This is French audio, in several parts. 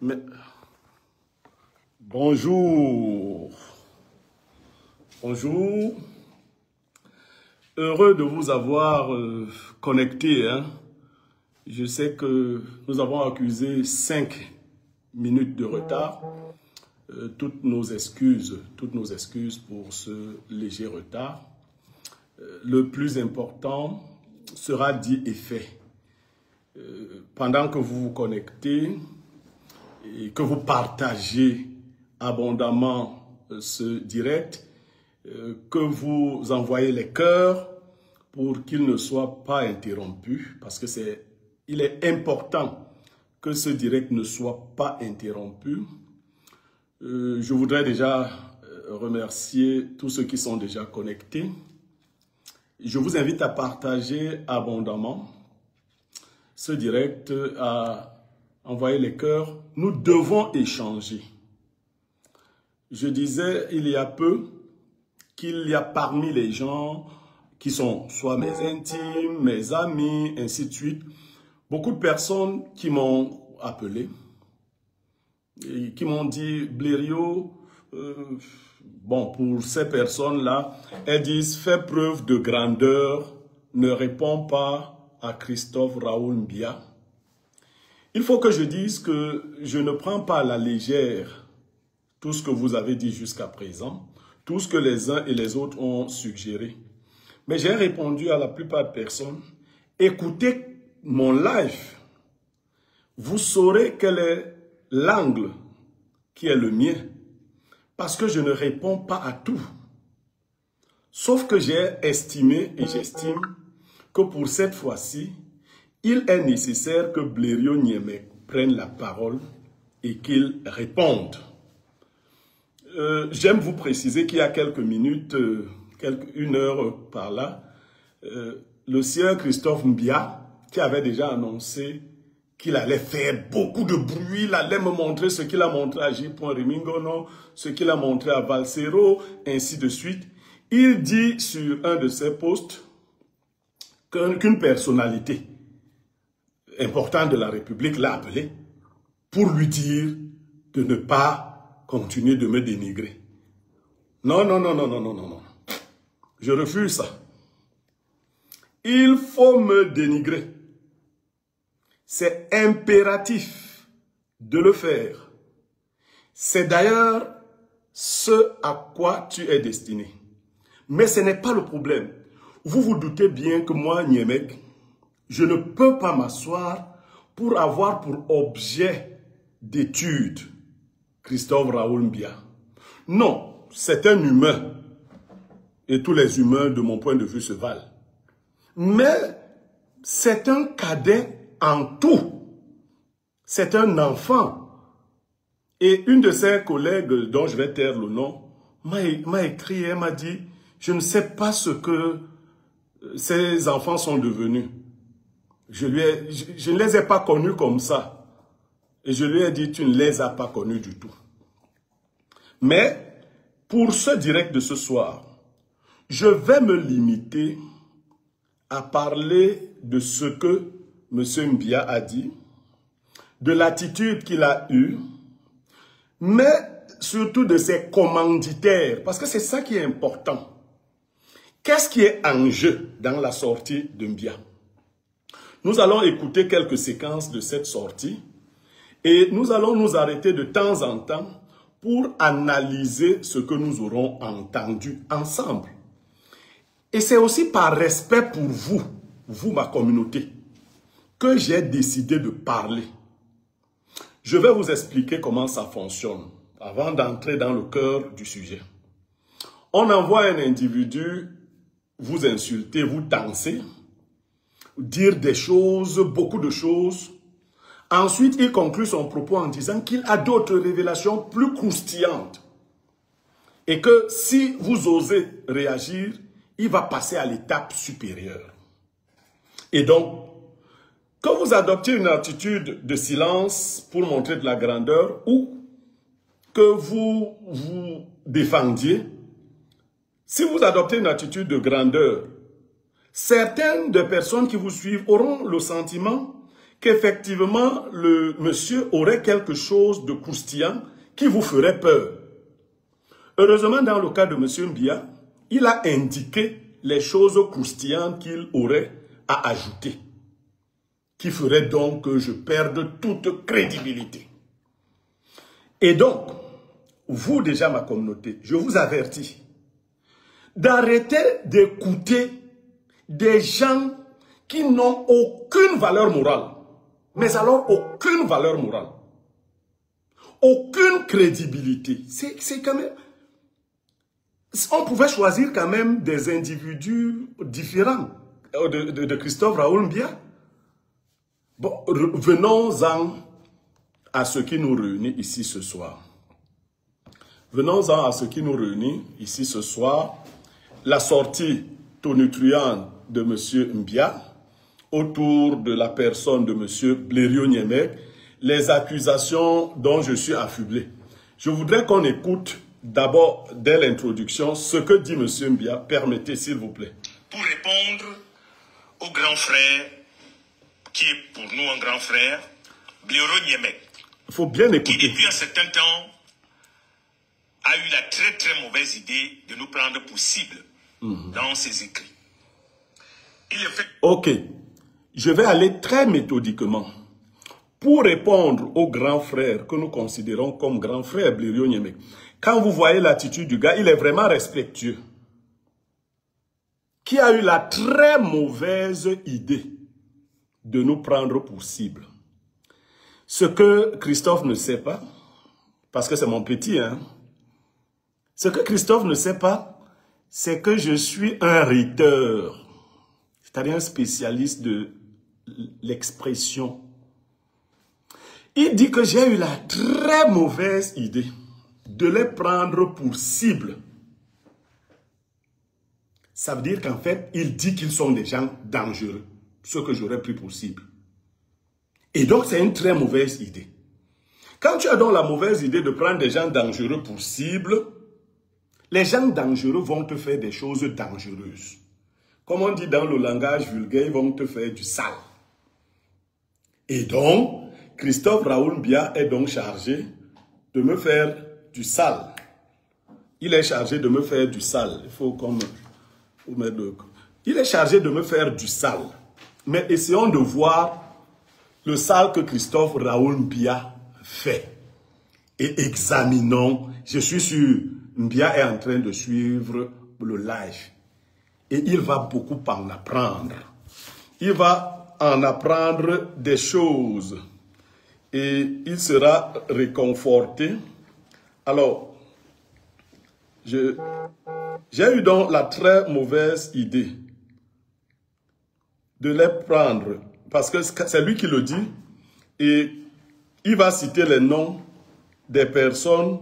Mais... Bonjour. Bonjour. Heureux de vous avoir connecté. Je sais que nous avons accusé 5 minutes de retard. Toutes nos excuses pour ce léger retard. Le plus important sera dit et fait. Pendant que vous vous connectez et que vous partagez abondamment ce direct, que vous envoyez les cœurs pour qu'il ne soit pas interrompu, parce que il est important que ce direct ne soit pas interrompu. Je voudrais déjà remercier tous ceux qui sont déjà connectés. Je vous invite à partager abondamment ce direct, à envoyer les cœurs. Nous devons échanger. Je disais il y a peu qu'il y a parmi les gens qui sont soit mes intimes, mes amis, ainsi de suite, beaucoup de personnes qui m'ont appelé et qui m'ont dit, Blériot, bon, pour ces personnes-là, elles disent, fais preuve de grandeur, ne réponds pas à Christophe Raoul Mbia. Il faut que je dise que je ne prends pas à la légère tout ce que vous avez dit jusqu'à présent, tout ce que les uns et les autres ont suggéré. Mais j'ai répondu à la plupart des personnes, écoutez mon live, vous saurez quel est l'angle qui est le mien, parce que je ne réponds pas à tout. Sauf que j'ai estimé et j'estime que pour cette fois-ci, il est nécessaire que Blériot Niémé prenne la parole et qu'il réponde. J'aime vous préciser qu'il y a quelques minutes, une heure par là, le sieur Christophe Mbia, qui avait déjà annoncé qu'il allait faire beaucoup de bruit, il allait me montrer ce qu'il a montré à J.Remingono, ce qu'il a montré à Valsero, ainsi de suite. Il dit sur un de ses posts qu'une personnalité importante de la République l'a appelé pour lui dire de ne pas continuer de me dénigrer. Non, non, non, non, non, non, non, non. Je refuse ça. Il faut me dénigrer. C'est impératif de le faire. C'est d'ailleurs ce à quoi tu es destiné. Mais ce n'est pas le problème. Vous vous doutez bien que moi, Niemek, je ne peux pas m'asseoir pour avoir pour objet d'étude Christophe Raoul Mbia. Non, c'est un humain. Et tous les humains, de mon point de vue, se valent. Mais c'est un cadet en tout. C'est un enfant. Et une de ses collègues, dont je vais taire le nom, m'a écrit, elle m'a dit, je ne sais pas ce que ces enfants sont devenus. Je ne les ai pas connus comme ça. Et je lui ai dit, tu ne les as pas connus du tout. Mais, pour ce direct de ce soir, je vais me limiter à parler de ce que M. Mbia a dit, de l'attitude qu'il a eue, mais surtout de ses commanditaires, parce que c'est ça qui est important. Qu'est-ce qui est en jeu dans la sortie de Mbia? Nous allons écouter quelques séquences de cette sortie et nous allons nous arrêter de temps en temps pour analyser ce que nous aurons entendu ensemble. Et c'est aussi par respect pour vous, ma communauté, que j'ai décidé de parler. Je vais vous expliquer comment ça fonctionne avant d'entrer dans le cœur du sujet. On envoie un individu vous insulter, vous danser, dire des choses, beaucoup de choses. Ensuite, il conclut son propos en disant qu'il a d'autres révélations plus croustillantes. Et que si vous osez réagir, il va passer à l'étape supérieure. Et donc, quand vous adoptez une attitude de silence pour montrer de la grandeur ou que vous vous défendiez, si vous adoptez une attitude de grandeur, certaines des personnes qui vous suivent auront le sentiment qu'effectivement, le monsieur aurait quelque chose de croustillant qui vous ferait peur. Heureusement, dans le cas de monsieur Mbia, il a indiqué les choses croustillantes qu'il aurait à ajouter, qui ferait donc que je perde toute crédibilité. Et donc, vous déjà ma communauté, je vous avertis d'arrêter d'écouter des gens qui n'ont aucune valeur morale. Mais alors, aucune valeur morale. Aucune crédibilité. C'est quand même... On pouvait choisir quand même des individus différents de Christophe Raoul Mbia. Bon, venons-en à ce qui nous réunit ici ce soir. Venons-en à ce qui nous réunit ici ce soir. La sortie tonitruante de M. Mbia autour de la personne de M. Blériot-Niemek, les accusations dont je suis affublé. Je voudrais qu'on écoute d'abord, dès l'introduction, ce que dit M. Mbia. Permettez, s'il vous plaît. Pour répondre au grand frère, qui est pour nous un grand frère, Blériot-Niemek. Il faut bien écouter. Qui, depuis un certain temps, a eu la très très mauvaise idée de nous prendre pour cible dans ses écrits. Il est fait... Ok. Je vais aller très méthodiquement. Pour répondre au grand frère que nous considérons comme grand frère Blériot-Niemek, quand vous voyez l'attitude du gars, il est vraiment respectueux. Qui a eu la très mauvaise idée de nous prendre pour cible. Ce que Christophe ne sait pas, parce que c'est mon petit, hein. Ce que Christophe ne sait pas, c'est que je suis un rhéteur, c'est-à-dire un spécialiste de l'expression. Il dit que j'ai eu la très mauvaise idée de les prendre pour cible. Ça veut dire qu'en fait, il dit qu'ils sont des gens dangereux, ceux que j'aurais pris pour cible. Et donc, c'est une très mauvaise idée. Quand tu as donc la mauvaise idée de prendre des gens dangereux pour cible, les gens dangereux vont te faire des choses dangereuses. Comme on dit dans le langage vulgaire, ils vont te faire du sale. Et donc, Christophe Raoul Mbia est donc chargé de me faire du sale. Il est chargé de me faire du sale. Il faut qu'on me... Il est chargé de me faire du sale. Mais essayons de voir le sale que Christophe Raoul Mbia fait. Et examinons. Je suis sûr, Mbia est en train de suivre le live. Et il va beaucoup en apprendre. Il va en apprendre des choses. Et il sera réconforté. Alors, j'ai eu donc la très mauvaise idée de les prendre. Parce que c'est lui qui le dit. Et il va citer les noms des personnes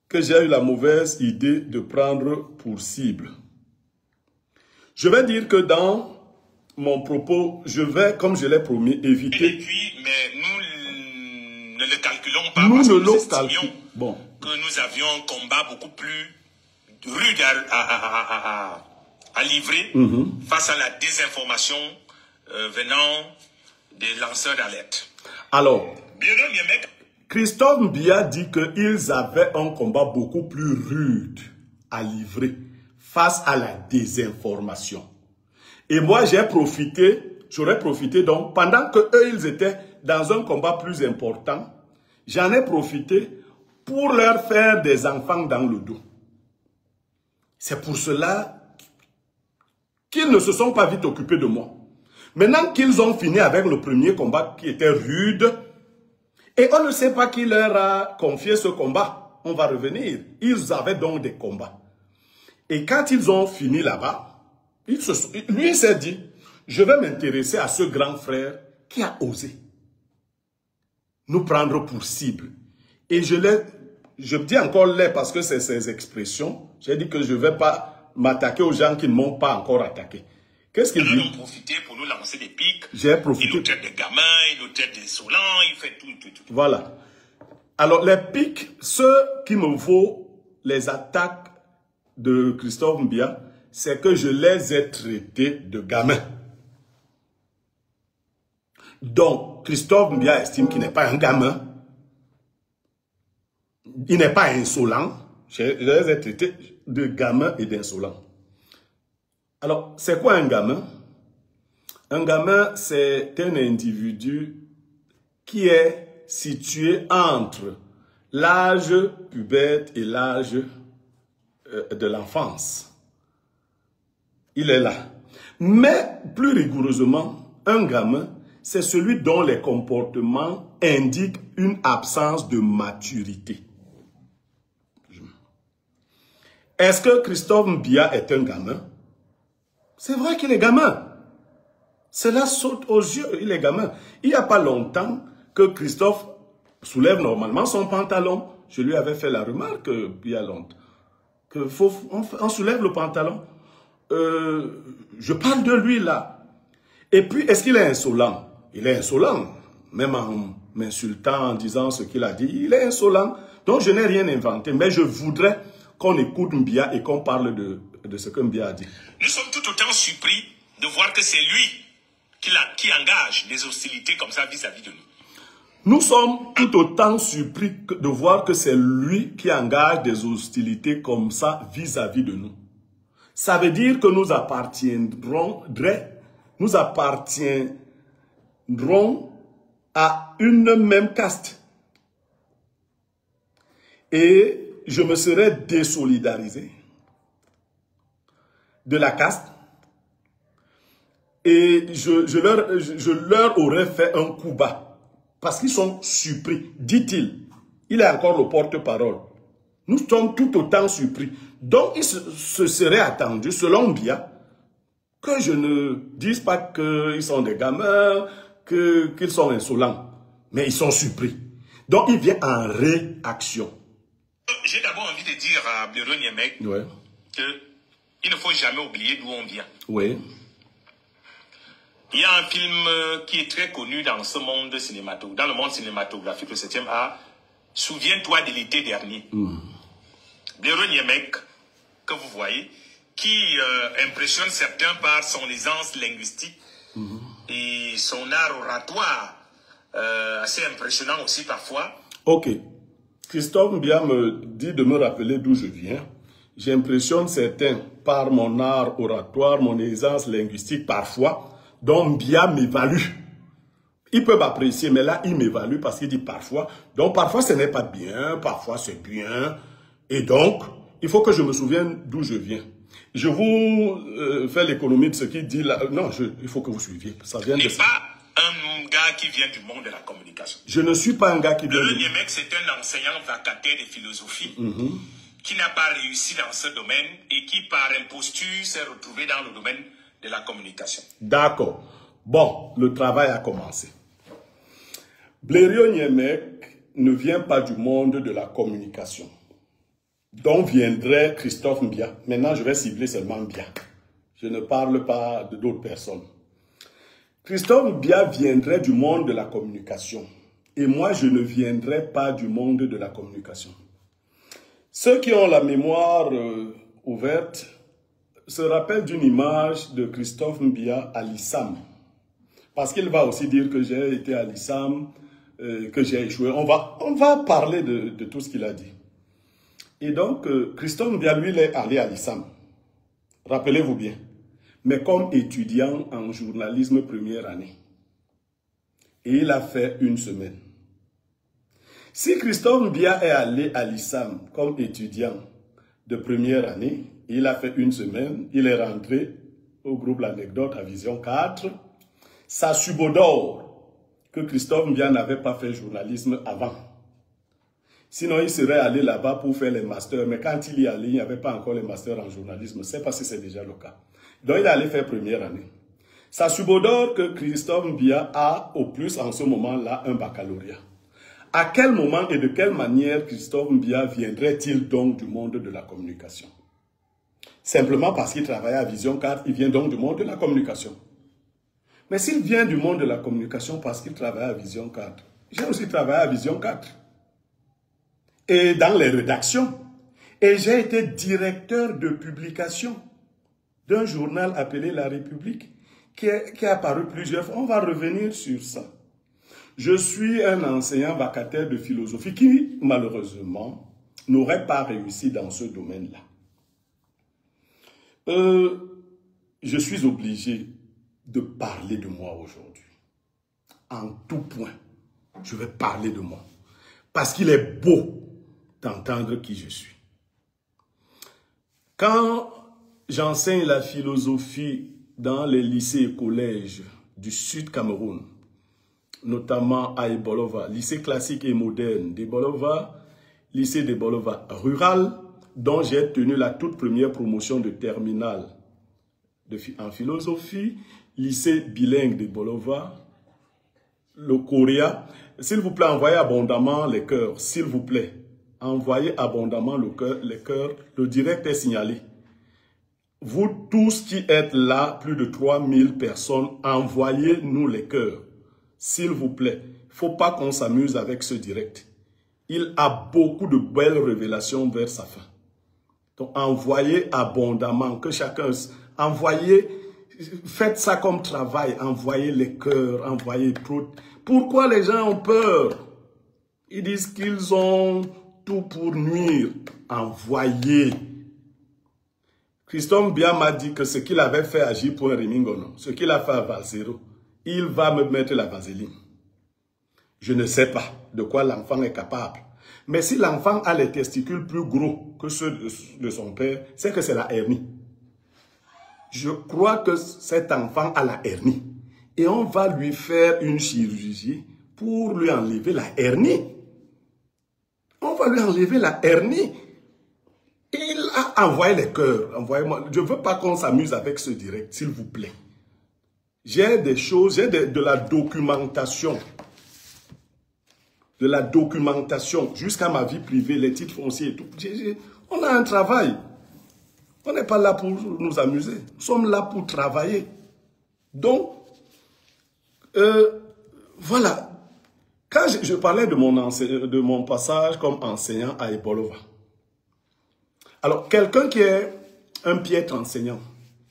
que j'ai eu la mauvaise idée de prendre pour cible. Je vais dire que dans mon propos, je vais, comme je l'ai promis, éviter... Et puis, mais nous ne le calculons pas nous parce ne que nous le estimions bon. que nous avions un combat beaucoup plus rude à livrer face à la désinformation venant des lanceurs d'alerte. Alors, Blériot-Niemek, Christophe Mbia dit qu'ils avaient un combat beaucoup plus rude à livrer face à la désinformation. Et moi, j'aurais profité donc, pendant que eux, ils étaient dans un combat plus important, j'en ai profité pour leur faire des enfants dans le dos. C'est pour cela qu'ils ne se sont pas vite occupés de moi. Maintenant qu'ils ont fini avec le premier combat qui était rude, et on ne sait pas qui leur a confié ce combat, on va revenir. Ils avaient donc des combats. Et quand ils ont fini là-bas, lui s'est dit, je vais m'intéresser à ce grand frère qui a osé nous prendre pour cible. Et je dis encore les parce que c'est ces expressions. J'ai dit que je ne vais pas m'attaquer aux gens qui ne m'ont pas encore attaqué. Qu'est-ce qu'il dit? Ils ont profité pour nous lancer des pics. J'ai profité. Il nous traite de gamins, il nous traite d'insolents, il fait tout. Voilà. Alors, les pics, ceux qui me vaut les attaques de Christophe Mbia, c'est que je les ai traités de gamins. Donc, Christophe Mbia estime qu'il n'est pas un gamin. Il n'est pas insolent. Je les ai traités de gamin et d'insolent. Alors, c'est quoi un gamin? Un gamin, c'est un individu qui est situé entre l'âge puberte et l'âge de l'enfance. Il est là. Mais, plus rigoureusement, un gamin, c'est celui dont les comportements indiquent une absence de maturité. Est-ce que Christophe Mbia est un gamin? C'est vrai qu'il est gamin. Cela saute aux yeux, il est gamin. Il n'y a pas longtemps que Christophe soulève normalement son pantalon. Je lui avais fait la remarque il y a longtemps. On soulève le pantalon. Je parle de lui là. Et puis, est-ce qu'il est insolent? Il est insolent. Même en m'insultant, en disant ce qu'il a dit, il est insolent. Donc, je n'ai rien inventé. Mais je voudrais qu'on écoute Mbia et qu'on parle de ce que Mbia a dit. Nous sommes tout autant surpris de voir que c'est lui qui engage des hostilités comme ça vis-à-vis de nous. Nous sommes tout autant surpris de voir que c'est lui qui engage des hostilités comme ça vis-à-vis de nous. Ça veut dire que nous appartiendrons à une même caste. Et je me serais désolidarisé de la caste et je leur aurais fait un coup bas parce qu'ils sont surpris, dit-il. Il est encore le porte-parole. Nous sommes tout autant surpris. Donc, il se serait attendu, selon Mbia, que je ne dise pas qu'ils sont des gamins, qu'ils sont insolents. Mais ils sont surpris. Donc, il vient en réaction. J'ai d'abord envie de dire à Blaireau Niemek qu'il ne faut jamais oublier d'où on vient. Oui. Il y a un film qui est très connu dans ce monde cinématographique, dans le monde cinématographique, le 7e art. Souviens-toi de l'été dernier. Blaireau Niemek, que vous voyez, qui impressionne certains par son aisance linguistique et son art oratoire, assez impressionnant aussi parfois. Ok. Christophe Mbia me dit de me rappeler d'où je viens. J'impressionne certains par mon art oratoire, mon aisance linguistique parfois, dont Mbia m'évalue. Il peut m'apprécier, mais là, il m'évalue parce qu'il dit parfois. Donc, parfois, ce n'est pas bien, parfois, c'est bien. Et donc, il faut que je me souvienne d'où je viens. Je vous fais l'économie de ce qu'il dit là. Non, il faut que vous suiviez. Ça vient de ça. Un gars qui vient du monde de la communication. Je ne suis pas un gars qui vient du monde. Niemek, c'est un enseignant vacataire de philosophie qui n'a pas réussi dans ce domaine et qui, par imposture, s'est retrouvé dans le domaine de la communication. D'accord. Bon, le travail a commencé. Blaireau Niemek ne vient pas du monde de la communication. Dont viendrait Christophe Mbia. Maintenant, je vais cibler seulement Mbia. Je ne parle pas d'autres personnes. Christophe Mbia viendrait du monde de la communication. Et moi, je ne viendrai pas du monde de la communication. Ceux qui ont la mémoire ouverte se rappellent d'une image de Christophe Mbia à l'ISAM. Parce qu'il va aussi dire que j'ai été à l'ISAM, que j'ai échoué. On va parler de tout ce qu'il a dit. Et donc, Christophe Mbia, lui, il est allé à l'ISAM. Rappelez-vous bien. Mais comme étudiant en journalisme première année. Et il a fait une semaine. Si Christophe Mbia est allé à l'ISAM comme étudiant de première année, il a fait une semaine, il est rentré au groupe L'Anecdote à Vision 4, ça subodore que Christophe Mbia n'avait pas fait journalisme avant. Sinon, il serait allé là-bas pour faire les masters. Mais quand il y allait, il n'y avait pas encore les masters en journalisme. C'est parce que c'est déjà le cas. Donc, il est allé faire première année. Ça subodore que Christophe Mbia a, au plus, en ce moment-là, un baccalauréat. À quel moment et de quelle manière Christophe Mbia viendrait-il donc du monde de la communication? Simplement parce qu'il travaille à Vision 4, il vient donc du monde de la communication. Mais s'il vient du monde de la communication parce qu'il travaille à Vision 4, j'ai aussi travaillé à Vision 4. Et dans les rédactions. Et j'ai été directeur de publication d'un journal appelé La République, qui est apparu plusieurs fois. On va revenir sur ça. Je suis un enseignant vacataire de philosophie qui, malheureusement, n'aurait pas réussi dans ce domaine-là. Je suis obligé de parler de moi aujourd'hui. En tout point, je vais parler de moi. Parce qu'il est beau d'entendre qui je suis. Quand j'enseigne la philosophie dans les lycées et collèges du Sud Cameroun, notamment à Ebolova, lycée classique et moderne d'Ebolova, lycée d'Ebolova rural, dont j'ai tenu la toute première promotion de terminale en philosophie, lycée bilingue d'Ebolova, le Coréa. S'il vous plaît, envoyez abondamment les cœurs, s'il vous plaît. Envoyez abondamment les cœurs, le direct est signalé. Vous tous qui êtes là, plus de 3000 personnes, envoyez-nous les cœurs. S'il vous plaît, il ne faut pas qu'on s'amuse avec ce direct. Il a beaucoup de belles révélations vers sa fin. Donc, envoyez abondamment, que chacun... Envoyez, faites ça comme travail, envoyez les cœurs, envoyez... Pourquoi les gens ont peur? Ils disent qu'ils ont tout pour nuire. Envoyez. Christophe Mbia m'a dit que ce qu'il avait fait à J.Remingono, ce qu'il a fait à Valsero, il va me mettre la vaseline. Je ne sais pas de quoi l'enfant est capable. Mais si l'enfant a les testicules plus gros que ceux de son père, c'est que c'est la hernie. Je crois que cet enfant a la hernie. Et on va lui faire une chirurgie pour lui enlever la hernie. On va lui enlever la hernie. Il a envoyé les cœurs. Envoyez-moi. Je ne veux pas qu'on s'amuse avec ce direct, s'il vous plaît. J'ai des choses, j'ai de la documentation. De la documentation jusqu'à ma vie privée, les titres fonciers et tout. On a un travail. On n'est pas là pour nous amuser. Nous sommes là pour travailler. Donc, voilà. Quand je parlais de mon passage comme enseignant à Ebolova. Alors, quelqu'un qui est un piètre enseignant,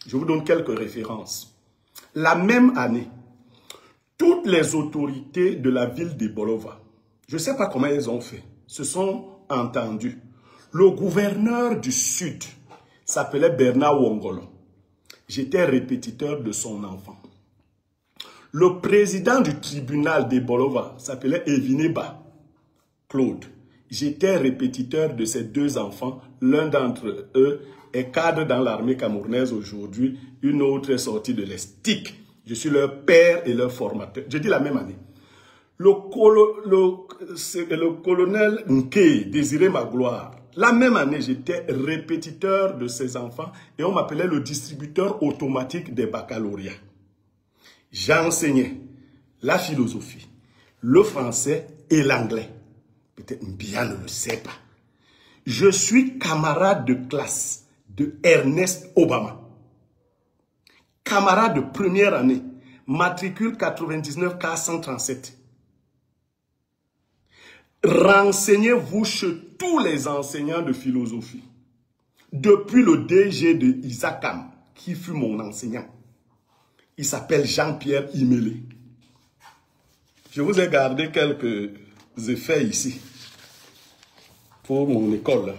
je vous donne quelques références. La même année, toutes les autorités de la ville d'Ebolova, je ne sais pas comment elles ont fait, se sont entendues. Le gouverneur du Sud s'appelait Bernard Wongolo. J'étais répétiteur de son enfant. Le président du tribunal d'Ebolova s'appelait Evineba Claude. J'étais répétiteur de ces deux enfants. L'un d'entre eux est cadre dans l'armée camerounaise aujourd'hui. Une autre est sortie de l'ESTIC. Je suis leur père et leur formateur. Je dis la même année. Le colonel Nke désirait ma gloire. La même année, j'étais répétiteur de ces enfants et on m'appelait le distributeur automatique des baccalauréats. J'enseignais la philosophie, le français et l'anglais. Peut-être Mbia ne le sait pas. Je suis camarade de classe de Ernest Obama. Camarade de première année, matricule 99 437. Renseignez-vous chez tous les enseignants de philosophie. Depuis le DG de Isakam, qui fut mon enseignant. Il s'appelle Jean-Pierre Imélé. Je vous ai gardé quelques effets ici pour mon école.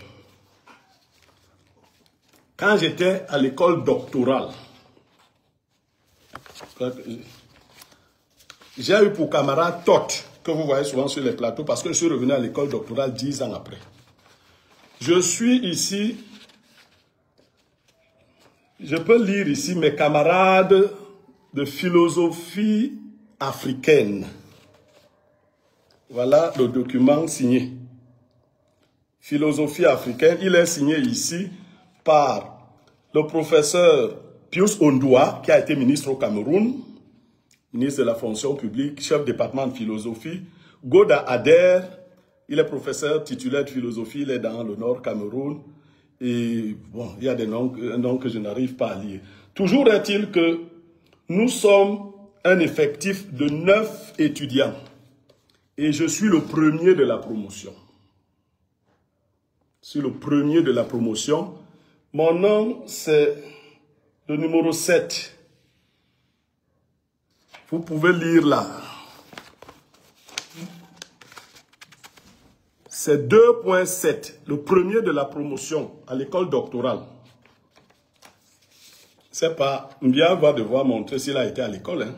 Quand j'étais à l'école doctorale, j'ai eu pour camarade Tot, que vous voyez souvent sur les plateaux, parce que je suis revenu à l'école doctorale 10 ans après. Je suis ici, je peux lire ici mes camarades de philosophie africaine. Voilà le document signé. Philosophie africaine, il est signé ici par le professeur Pius Ondoa, qui a été ministre au Cameroun, ministre de la fonction publique, chef département de philosophie. Goda Ader, il est professeur titulaire de philosophie, il est dans le Nord Cameroun. Et bon, il y a des noms que je n'arrive pas à lire. Toujours est-il que nous sommes un effectif de 9 étudiants. Et je suis le premier de la promotion. Je suis le premier de la promotion. Mon nom, c'est le numéro 7. Vous pouvez lire là. C'est 2.7, le premier de la promotion à l'école doctorale. C'est pas, Mbia va devoir montrer s'il a été à l'école. Hein.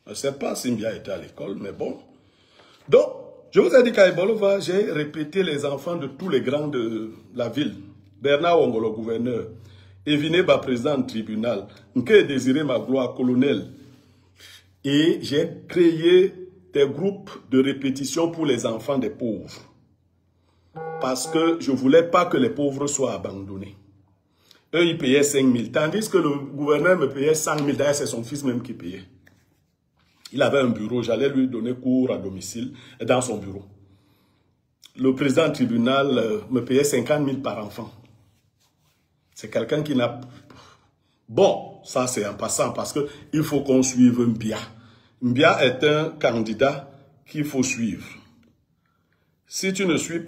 Je ne sais pas si Mbia a été à l'école, mais bon. Donc, je vous ai dit qu'à Ebolova, j'ai répété les enfants de tous les grands de la ville. Bernard Ongolo, gouverneur. Evineba, président du tribunal. Nke Désiré Magloire, colonel. Et j'ai créé des groupes de répétition pour les enfants des pauvres. Parce que je ne voulais pas que les pauvres soient abandonnés. Eux, ils payaient 5 000. Tandis que le gouverneur me payait 100 000. D'ailleurs, c'est son fils même qui payait. Il avait un bureau. J'allais lui donner cours à domicile dans son bureau. Le président du tribunal me payait 50 000 par enfant. C'est quelqu'un qui n'a... Bon, ça c'est en passant parce qu'il faut qu'on suive Mbia. Mbia est un candidat qu'il faut suivre. Si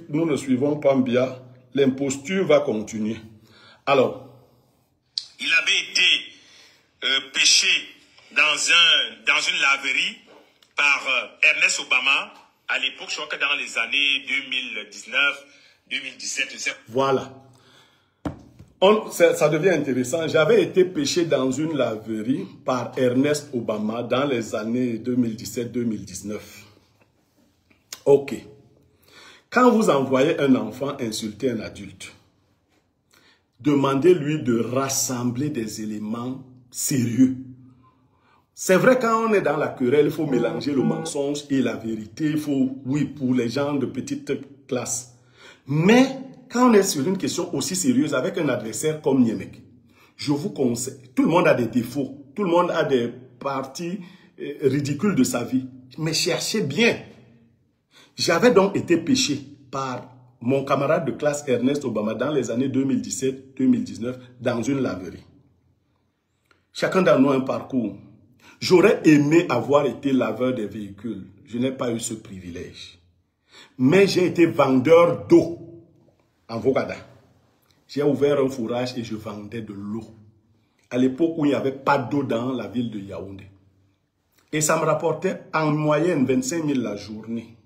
nous ne suivons pas Mbia, l'imposture va continuer. Alors, il avait été pêché dans une laverie par Ernest Obama à l'époque, je crois que dans les années 2019, 2017. Voilà. Ça devient intéressant. J'avais été pêché dans une laverie par Ernest Obama dans les années 2017-2019. Ok. Quand vous envoyez un enfant insulter un adulte, demandez-lui de rassembler des éléments sérieux. C'est vrai, quand on est dans la querelle, il faut mélanger le mensonge et la vérité. Il faut, oui, pour les gens de petite classe. Mais quand on est sur une question aussi sérieuse avec un adversaire comme Niemek, je vous conseille, tout le monde a des défauts, tout le monde a des parties ridicules de sa vie, mais cherchez bien. J'avais donc été pêché par mon camarade de classe Ernest Obama dans les années 2017-2019 dans une laverie. Chacun d'entre nous a un parcours. J'aurais aimé avoir été laveur des véhicules. Je n'ai pas eu ce privilège. Mais j'ai été vendeur d'eau en Vogada. J'ai ouvert un fourrage et je vendais de l'eau. À l'époque où il n'y avait pas d'eau dans la ville de Yaoundé. Et ça me rapportait en moyenne 25 000 la journée.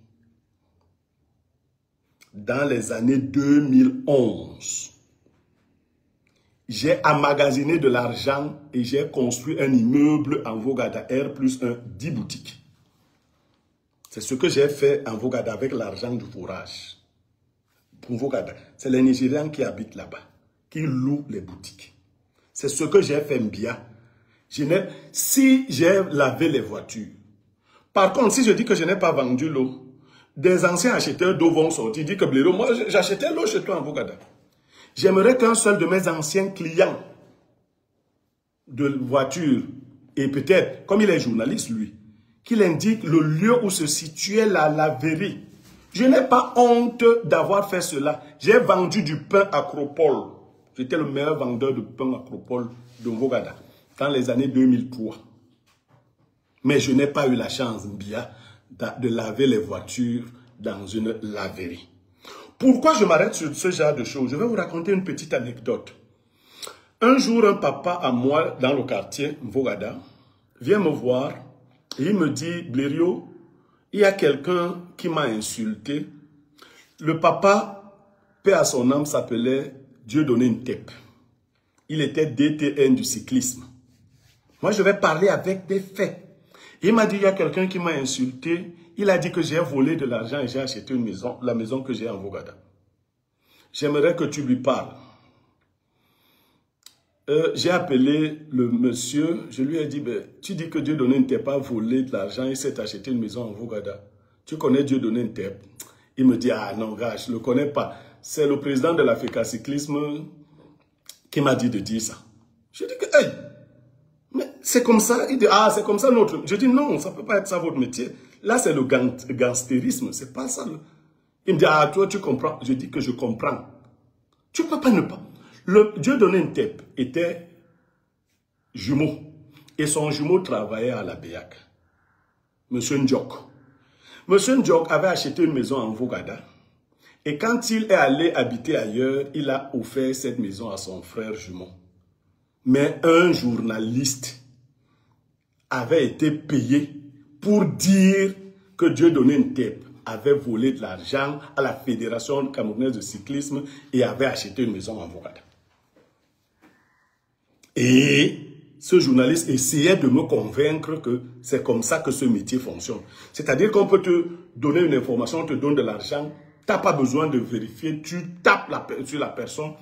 Dans les années 2011, j'ai emmagasiné de l'argent et j'ai construit un immeuble en Vogada, R+1, 10 boutiques. C'est ce que j'ai fait en Vogada avec l'argent du fourrage. Pour Vogada, c'est les Nigérians qui habitent là-bas, qui louent les boutiques. C'est ce que j'ai fait Mbia. Si j'ai lavé les voitures, par contre, si je dis que je n'ai pas vendu l'eau, des anciens acheteurs d'eau vont sortir, disent que Blaireau, moi j'achetais l'eau chez toi en Vogada. J'aimerais qu'un seul de mes anciens clients de voiture, et peut-être, comme il est journaliste lui, qu'il indique le lieu où se situait la laverie. Je n'ai pas honte d'avoir fait cela. J'ai vendu du pain Acropole. J'étais le meilleur vendeur de pain Acropole de Vogada dans les années 2003. Mais je n'ai pas eu la chance, Mbia, de laver les voitures dans une laverie. Pourquoi je m'arrête sur ce genre de choses? Je vais vous raconter une petite anecdote. Un jour, un papa à moi, dans le quartier, Vogada, vient me voir et il me dit, Blaireau, il y a quelqu'un qui m'a insulté. Le papa, paix à son âme, s'appelait Dieudonné Ntep. Il était DTN du cyclisme. Moi, je vais parler avec des faits. Il m'a dit, il y a quelqu'un qui m'a insulté. Il a dit que j'ai volé de l'argent et j'ai acheté une maison, la maison que j'ai en Vogada. J'aimerais que tu lui parles. J'ai appelé le monsieur, je lui ai dit, ben, tu dis que Dieudonné Ntep pas volé de l'argent et s'est acheté une maison en Vogada. Tu connais Dieudonné Ntep? Il me dit, ah non gars, je ne le connais pas. C'est le président de l'Africa Cyclisme qui m'a dit de dire ça. Je dis que, hey, mais c'est comme ça. Il dit, ah, c'est comme ça notre... Je dis, non, ça ne peut pas être ça votre métier. Là, c'est le gangstérisme, c'est pas ça. Il me dit, ah, toi, tu comprends. Je dis que je comprends. Tu ne peux pas ne pas. Le Dieudonné Ntep était jumeau. Et son jumeau travaillait à la BEAC. Monsieur Ndjok. Monsieur Ndjok avait acheté une maison en Vogada. Et quand il est allé habiter ailleurs, il a offert cette maison à son frère jumeau. Mais un journaliste avait été payé pour dire que Dieudonné Ntep avait volé de l'argent à la Fédération camerounaise de cyclisme et avait acheté une maison en Bogota. Et ce journaliste essayait de me convaincre que c'est comme ça que ce métier fonctionne. C'est-à-dire qu'on peut te donner une information, on te donne de l'argent, tu n'as pas besoin de vérifier, tu tapes sur la personne.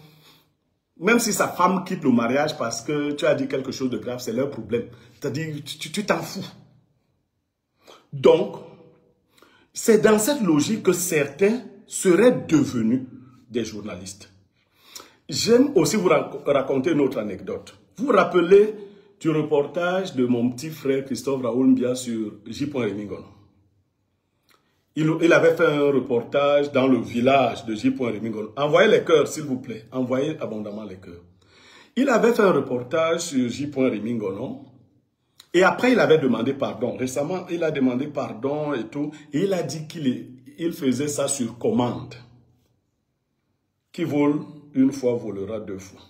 Même si sa femme quitte le mariage parce que tu as dit quelque chose de grave, c'est leur problème. C'est-à-dire, tu t'en fous. Donc, c'est dans cette logique que certains seraient devenus des journalistes. J'aime aussi vous raconter une autre anecdote. Vous vous rappelez du reportage de mon petit frère Christophe Raoul Mbia sur J. Remingono. Il avait fait un reportage dans le village de J. Remingono. Envoyez les cœurs, s'il vous plaît. Envoyez abondamment les cœurs. Il avait fait un reportage sur J. Remingono. Et après, il avait demandé pardon. Récemment, il a demandé pardon et tout. Et il a dit qu'il faisait ça sur commande. Qui vole une fois, volera deux fois.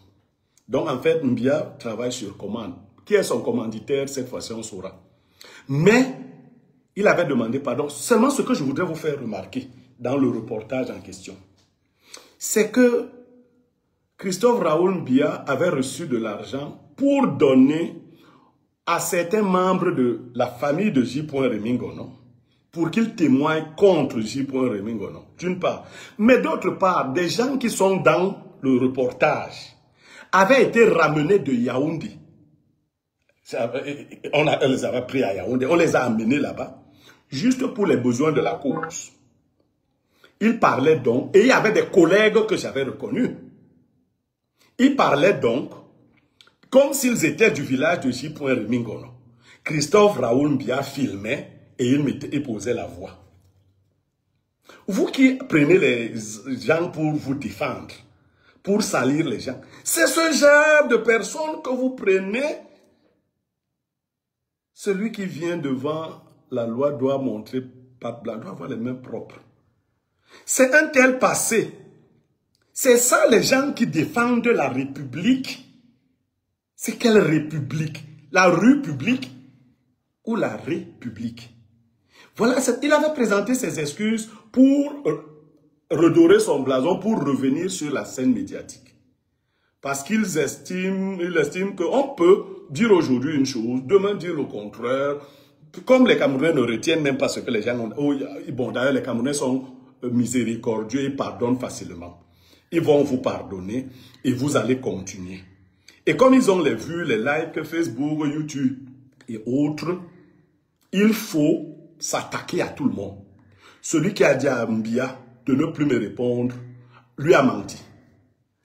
Donc, en fait, Mbia travaille sur commande. Qui est son commanditaire, cette fois-ci, on saura. Mais, il avait demandé pardon. Seulement, ce que je voudrais vous faire remarquer dans le reportage en question, c'est que Christophe Raoul Mbia avait reçu de l'argent pour donner à certains membres de la famille de J. Remingono pour qu'ils témoignent contre J. Remingono, d'une part. Mais d'autre part, des gens qui sont dans le reportage avaient été ramenés de Yaoundé. On les avait pris à Yaoundé, on les a amenés là-bas, juste pour les besoins de la course. Ils parlaient donc, et il y avait des collègues que j'avais reconnus. Ils parlaient donc comme s'ils étaient du village de J. Remingono. Christophe Raoul Mbia filmait et il posait la voix. Vous qui prenez les gens pour vous défendre, pour salir les gens, c'est ce genre de personnes que vous prenez. Celui qui vient devant la loi doit montrer patte blanche, doit avoir les mains propres. C'est un tel passé. C'est ça les gens qui défendent la République. C'est quelle République? La rue publique ou la République? Voilà, il avait présenté ses excuses pour redorer son blason, pour revenir sur la scène médiatique. Parce qu'ils estiment qu'on peut dire aujourd'hui une chose, demain dire le contraire. Comme les Camerounais ne retiennent même pas ce que les gens ont... Bon, d'ailleurs, les Camerounais sont miséricordieux et pardonnent facilement. Ils vont vous pardonner et vous allez continuer. Et comme ils ont les vues, les likes, Facebook, YouTube et autres, il faut s'attaquer à tout le monde. Celui qui a dit à Mbia de ne plus me répondre, lui a menti.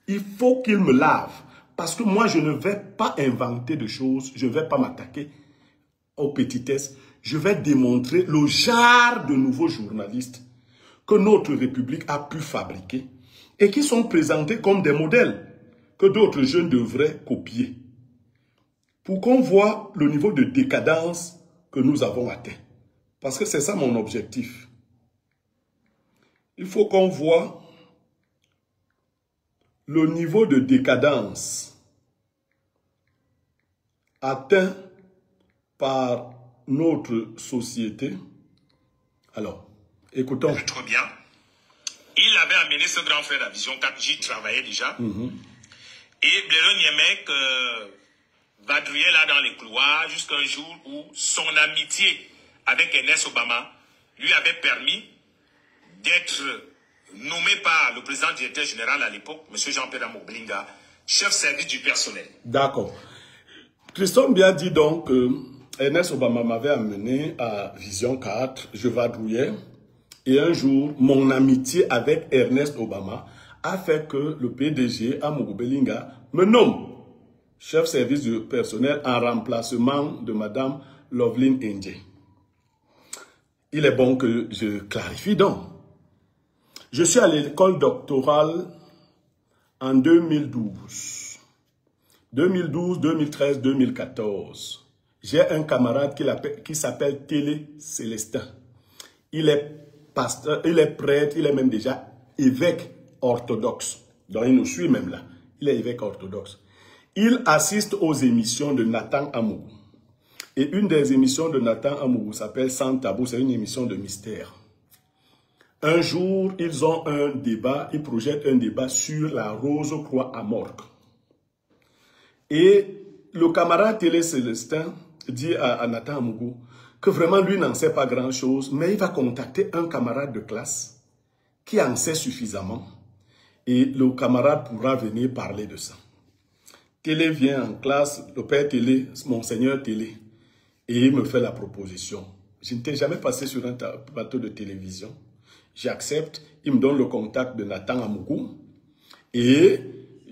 Il faut qu'il me lave. Parce que moi, je ne vais pas inventer de choses. Je ne vais pas m'attaquer aux petitesses. Je vais démontrer le genre de nouveaux journalistes que notre République a pu fabriquer et qui sont présentés comme des modèles que d'autres jeunes devraient copier. Pour qu'on voit le niveau de décadence que nous avons atteint. Parce que c'est ça mon objectif. Il faut qu'on voit le niveau de décadence atteint par notre société. Alors, écoutons. Très bien. Il avait amené ce grand frère à Vision 4, j'y travaillais déjà. Et Blaireau Niemek vadrouillait là dans les couloirs jusqu'à un jour où son amitié avec Ernest Obama lui avait permis d'être nommé par le président directeur général à l'époque, M. Jean-Pierre Amoblinga, chef service du personnel. D'accord. Christophe Mbia dit donc que Ernest Obama m'avait amené à Vision 4, je vadrouillais, et un jour, mon amitié avec Ernest Obama a fait que le PDG, Amoblinga, me nomme chef service du personnel en remplacement de Mme Loveline Ndje. Il est bon que je clarifie donc. Je suis à l'école doctorale en 2012. 2012, 2013, 2014. J'ai un camarade qui s'appelle Télé Célestin. Il est pasteur, il est prêtre, il est même déjà évêque orthodoxe. Donc il nous suit même là. Il est évêque orthodoxe. Il assiste aux émissions de Nathan Amou. Et une des émissions de Nathan Amougou s'appelle Sans Tabou, c'est une émission de mystère. Un jour, ils ont un débat, ils projettent un débat sur la Rose-Croix à Morgue. Et le camarade Télé Célestin dit à Nathan Amougou que vraiment lui n'en sait pas grand-chose, mais il va contacter un camarade de classe qui en sait suffisamment. Et le camarade pourra venir parler de ça. Télé vient en classe, le père Télé, Monseigneur Télé, et il me fait la proposition. Je n'étais jamais passé sur un plateau de télévision. J'accepte, il me donne le contact de Nathan Amougou. Et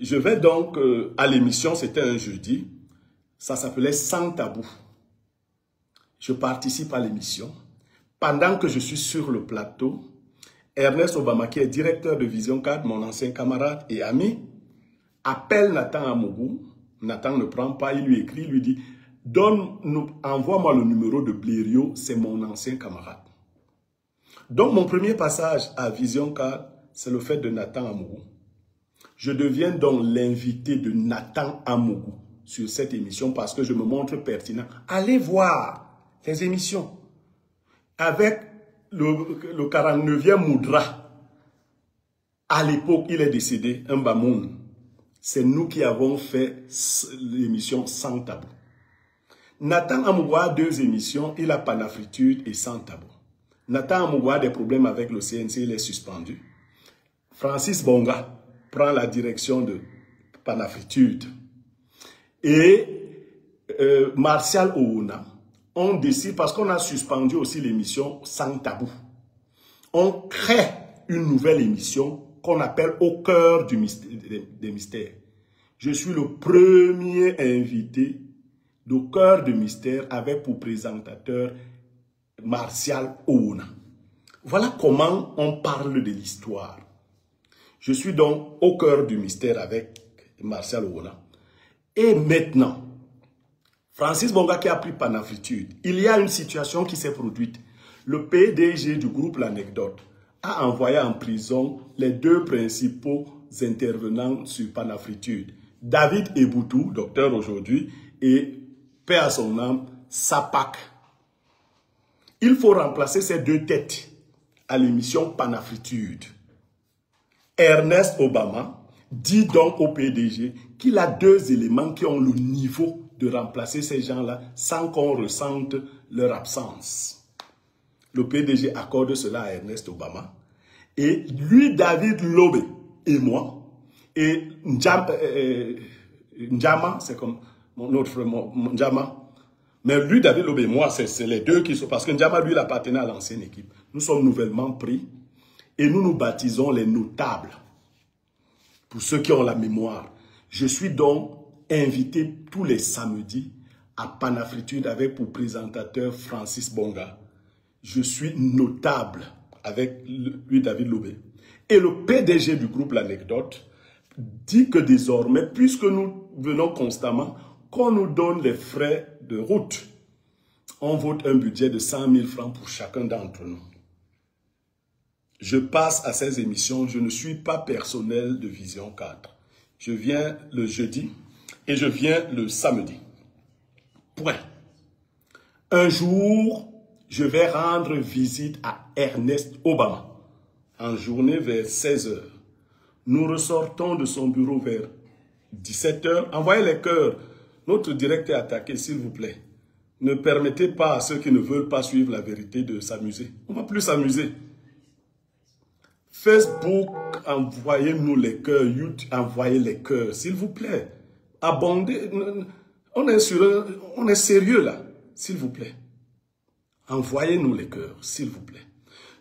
je vais donc à l'émission, c'était un jeudi, ça s'appelait Sans Tabou. Je participe à l'émission. Pendant que je suis sur le plateau, Ernest Obama, qui est directeur de Vision 4, mon ancien camarade et ami, appelle Nathan Amougou. Nathan ne prend pas, il lui écrit, il lui dit « Envoie-moi le numéro de Blériot, c'est mon ancien camarade. » Donc mon premier passage à Vision 4, c'est le fait de Nathan Amougou. Je deviens donc l'invité de Nathan Amougou sur cette émission parce que je me montre pertinent. Allez voir les émissions avec le 49e Moudra. À l'époque, il est décédé, un Bamoun. C'est nous qui avons fait l'émission Sans Tabou. Nathan Amougou a 2 émissions, il a Panafritude et Sans Tabou. Nathan Amougou a des problèmes avec le CNC, il est suspendu. Francis Bonga prend la direction de Panafritude. Et Martial Ouna, on décide, parce qu'on a suspendu aussi l'émission Sans Tabou. On crée une nouvelle émission qu'on appelle Au cœur des mystères. Je suis le premier invité d'Au cœur du mystère avec pour présentateur Martial Ouna. Voilà comment on parle de l'histoire. Je suis donc au cœur du mystère avec Martial Ouna. Et maintenant, Francis Bonga qui a pris Panafritude, il y a une situation qui s'est produite. Le PDG du groupe L'Anecdote a envoyé en prison les 2 principaux intervenants sur Panafritude. David Eboutou, docteur aujourd'hui, et paix à son âme, Sapak. Il faut remplacer ces 2 têtes à l'émission Panafritude. Ernest Obama dit donc au PDG qu'il a 2 éléments qui ont le niveau de remplacer ces gens-là sans qu'on ressente leur absence. Le PDG accorde cela à Ernest Obama. Et lui, David Lobé, et moi, et Ndjama, c'est comme mon autre frère, Ndjama. Mais lui, David Lobé et moi, c'est les 2 qui sont... Parce que Ndjama, lui, il appartenait à l'ancienne équipe. Nous sommes nouvellement pris et nous nous baptisons les notables. Pour ceux qui ont la mémoire. Je suis donc invité tous les samedis à Panafritude avec pour présentateur Francis Bonga. Je suis notable avec lui, David Lobé. Et le PDG du groupe L'Anecdote dit que désormais, puisque nous venons constamment, qu'on nous donne les frais de route. On vote un budget de 100 000 francs pour chacun d'entre nous. Je passe à ces émissions, je ne suis pas personnel de Vision 4. Je viens le jeudi et je viens le samedi. Point. Un jour, je vais rendre visite à Ernest Obama. En journée vers 16 h. Nous ressortons de son bureau vers 17 h. Envoyez les cœurs. Notre direct est attaqué, s'il vous plaît. Ne permettez pas à ceux qui ne veulent pas suivre la vérité de s'amuser. On ne va plus s'amuser. Facebook, envoyez-nous les cœurs. YouTube, envoyez les cœurs, s'il vous plaît. Abondez. On est sérieux là, s'il vous plaît. Envoyez-nous les cœurs, s'il vous plaît.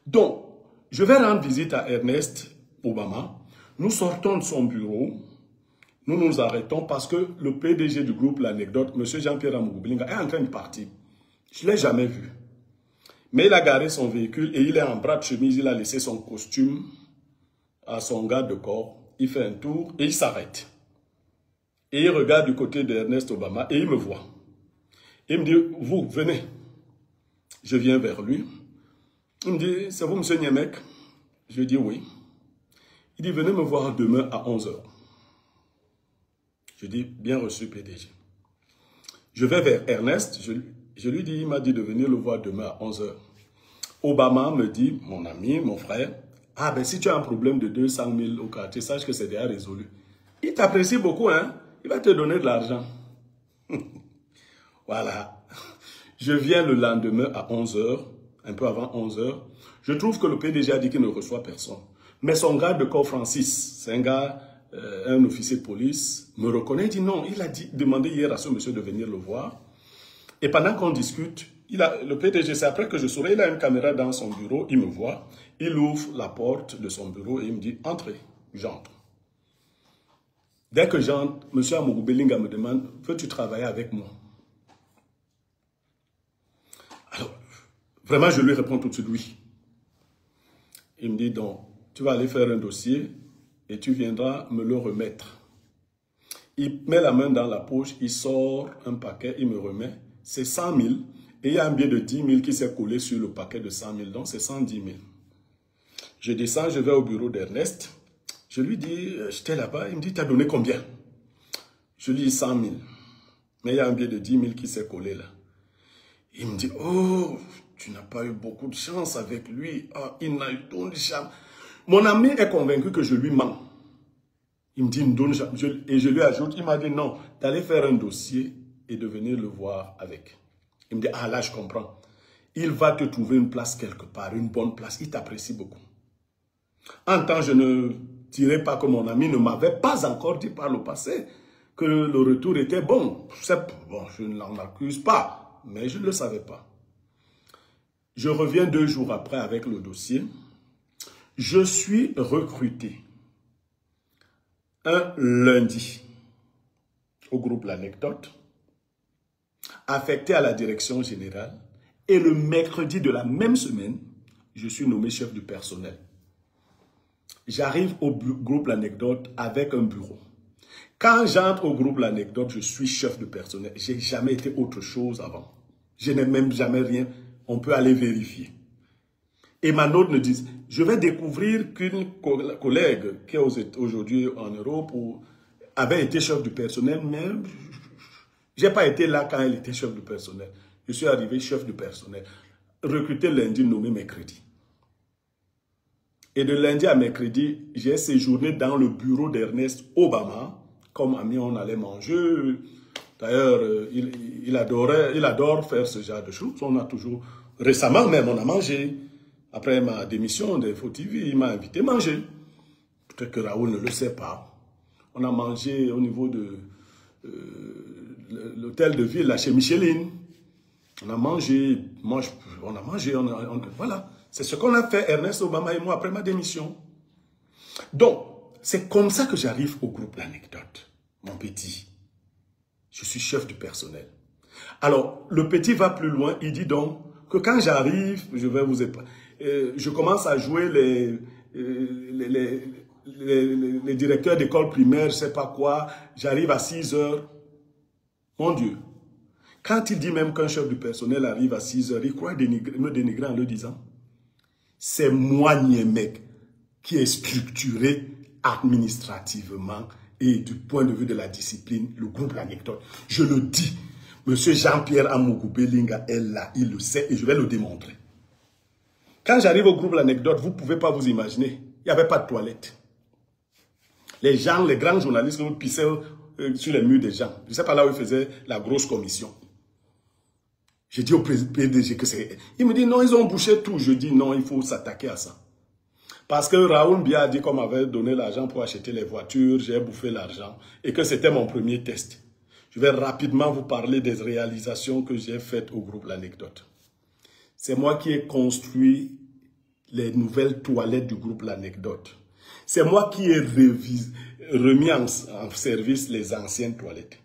Donc, je vais rendre visite à Ernest Obama. Nous sortons de son bureau. Nous nous arrêtons parce que le PDG du groupe L'Anecdote, M. Jean-Pierre Amougou Blinga, est en train de partir. Je ne l'ai jamais vu. Mais il a garé son véhicule et il est en bras de chemise. Il a laissé son costume à son garde de corps. Il fait un tour et il s'arrête. Et il regarde du côté d'Ernest Obama et il me voit. Il me dit, vous, venez. Je viens vers lui. Il me dit, c'est vous, M. Niemek? Je dis oui. Il dit, venez me voir demain à 11 h. Je dis, bien reçu, PDG. Je vais vers Ernest, Je lui dis, il m'a dit de venir le voir demain à 11 h. Obama me dit, mon ami, mon frère, ah ben si tu as un problème de 200 000 au quartier, sache que c'est déjà résolu. Il t'apprécie beaucoup, hein? Il va te donner de l'argent. Voilà. Je viens le lendemain à 11 h, un peu avant 11 h. Je trouve que le PDG a dit qu'il ne reçoit personne. Mais son garde de corps, Francis, c'est un gars, un officier de police, me reconnaît, il dit non. Il a demandé hier à ce monsieur de venir le voir. Et pendant qu'on discute, le PDG, c'est après que je saurai, il a une caméra dans son bureau, il me voit, il ouvre la porte de son bureau et il me dit, entrez, j'entre. Dès que j'entre, M. Amougou Belinga me demande, veux-tu travailler avec moi? Alors, vraiment, je lui réponds tout de suite oui. Il me dit donc, tu vas aller faire un dossier et tu viendras me le remettre. Il met la main dans la poche, il sort un paquet, il me remet, c'est 100 000. Et il y a un billet de 10 000 qui s'est collé sur le paquet de 100 000, donc c'est 110 000. Je descends, je vais au bureau d'Ernest. Je lui dis, j'étais là-bas, il me dit, tu as donné combien? Je lui dis 100 000. Mais il y a un billet de 10 000 qui s'est collé là. Il me dit, oh, tu n'as pas eu beaucoup de chance avec lui. Oh, il n'a eu de chance. Mon ami est convaincu que je lui mens. Il me dit, il me donne chance. Et je lui ajoute, il m'a dit, non, d'aller faire un dossier et de venir le voir avec. Il me dit, ah là, je comprends. Il va te trouver une place quelque part, une bonne place. Il t'apprécie beaucoup. En temps, je ne dirais pas que mon ami ne m'avait pas encore dit par le passé que le retour était bon. Bon, je ne l'en accuse pas, mais je ne le savais pas. Je reviens 2 jours après avec le dossier. Je suis recruté un lundi au groupe L'Anecdote, affecté à la direction générale, et le mercredi de la même semaine, je suis nommé chef du personnel. J'arrive au groupe L'Anecdote avec un bureau. Quand j'entre au groupe L'Anecdote, je suis chef de personnel. Je n'ai jamais été autre chose avant. Je n'ai même jamais rien. On peut aller vérifier. Et ma note me dit, je vais découvrir qu'une collègue qui est aujourd'hui en Europe avait été chef du personnel, mais je n'ai pas été là quand elle était chef du personnel. Je suis arrivé chef du personnel. Recruté lundi, nommé mercredi. Et de lundi à mercredi, j'ai séjourné dans le bureau d'Ernest Obama. Comme ami, on allait manger. D'ailleurs, il adore faire ce genre de choses. On a toujours, récemment même, on a mangé. Après ma démission d'Info TV, il m'a invité à manger. Peut-être que Raoul ne le sait pas. On a mangé au niveau de l'hôtel de ville, là, chez Micheline. On a mangé, voilà. C'est ce qu'on a fait, Ernest Obama et moi, après ma démission. Donc, c'est comme ça que j'arrive au groupe L'Anecdote, mon petit. Je suis chef du personnel. Alors, le petit va plus loin, il dit donc que quand j'arrive, je commence à jouer les directeurs d'école primaire, je ne sais pas quoi, j'arrive à 6 h. Mon Dieu. Quand il dit même qu'un chef du personnel arrive à 6 h, il croit me dénigrer en le disant. C'est moi, Niémec, qui est structuré administrativement et du point de vue de la discipline, le groupe L'Anecdote. Je le dis, M. Jean-Pierre Amougou Belinga est là, il le sait et je vais le démontrer. Quand j'arrive au groupe L'Anecdote, vous ne pouvez pas vous imaginer, il n'y avait pas de toilette. Les gens, les grands journalistes, vous pissaient sur les murs des gens. Je ne sais pas là où ils faisaient la grosse commission. J'ai dit au PDG que c'est... Il me dit non, ils ont bouché tout. Je dis non, il faut s'attaquer à ça. Parce que Raoul Bia a dit qu'on m'avait donné l'argent pour acheter les voitures, j'ai bouffé l'argent et que c'était mon premier test. Je vais rapidement vous parler des réalisations que j'ai faites au groupe L'Anecdote. C'est moi qui ai construit les nouvelles toilettes du groupe L'Anecdote. C'est moi qui ai remis en service les anciennes toilettes.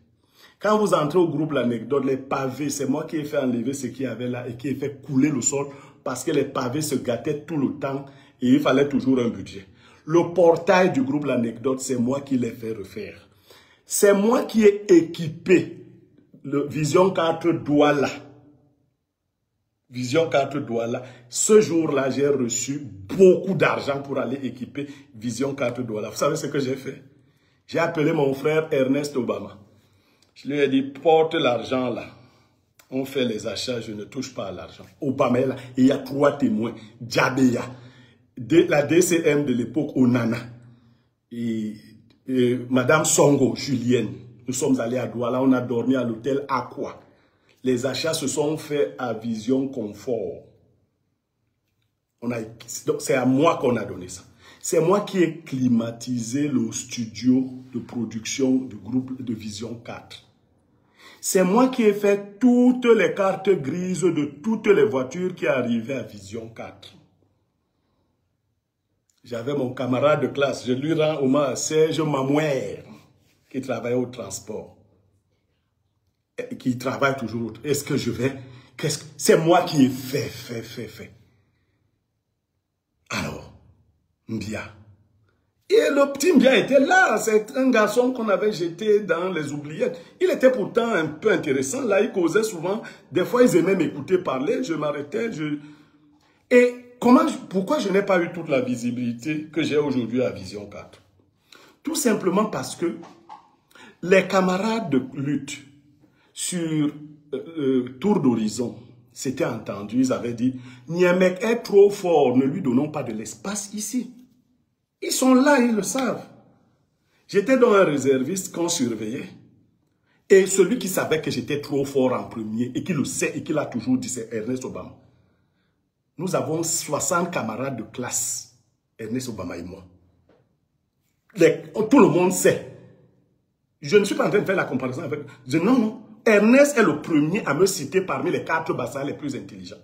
Quand vous entrez au groupe L'Anecdote, les pavés, c'est moi qui ai fait enlever ce qu'il y avait là et qui ai fait couler le sol parce que les pavés se gâtaient tout le temps et il fallait toujours un budget. Le portail du groupe L'Anecdote, c'est moi qui l'ai fait refaire. C'est moi qui ai équipé le Vision 4 Douala. Vision 4 Douala. Ce jour-là, j'ai reçu beaucoup d'argent pour aller équiper Vision 4 Douala. Vous savez ce que j'ai fait? J'ai appelé mon frère Ernest Obama. Je lui ai dit, porte l'argent là. On fait les achats, je ne touche pas à l'argent. Obama est là. Et il y a 3 témoins. Djabeya, la DCM de l'époque, Onana. Et Madame Songo, Julienne. Nous sommes allés à Douala, on a dormi à l'hôtel Aqua. Les achats se sont faits à Vision Confort. C'est à moi qu'on a donné ça. C'est moi qui ai climatisé le studio de production du groupe de Vision 4. C'est moi qui ai fait toutes les cartes grises de toutes les voitures qui arrivaient à Vision 4. J'avais mon camarade de classe, je lui rends hommage à Serge Mamouer, qui travaillait au transport. Et qui travaille toujours. Est-ce que je vais... C'est moi qui ai fait. Alors, Mbia. Et le petit Mbia était là. C'est un garçon qu'on avait jeté dans les oubliettes. Il était pourtant un peu intéressant. Là, il causait souvent. Des fois, ils aimaient m'écouter parler. Je m'arrêtais. Et pourquoi je n'ai pas eu toute la visibilité que j'ai aujourd'hui à Vision 4? Tout simplement parce que les camarades de lutte sur Tour d'Horizon s'étaient entendus. Ils avaient dit, Niamey est trop fort, ne lui donnons pas de l'espace ici. Ils sont là, ils le savent. J'étais dans un réserviste qu'on surveillait. Et celui qui savait que j'étais trop fort en premier, et qui le sait, et qui l'a toujours dit, c'est Ernest Obama. Nous avons 60 camarades de classe, Ernest Obama et moi. Tout le monde sait. Je ne suis pas en train de faire la comparaison avec... Non. Ernest est le premier à me citer parmi les 4 bassins les plus intelligents.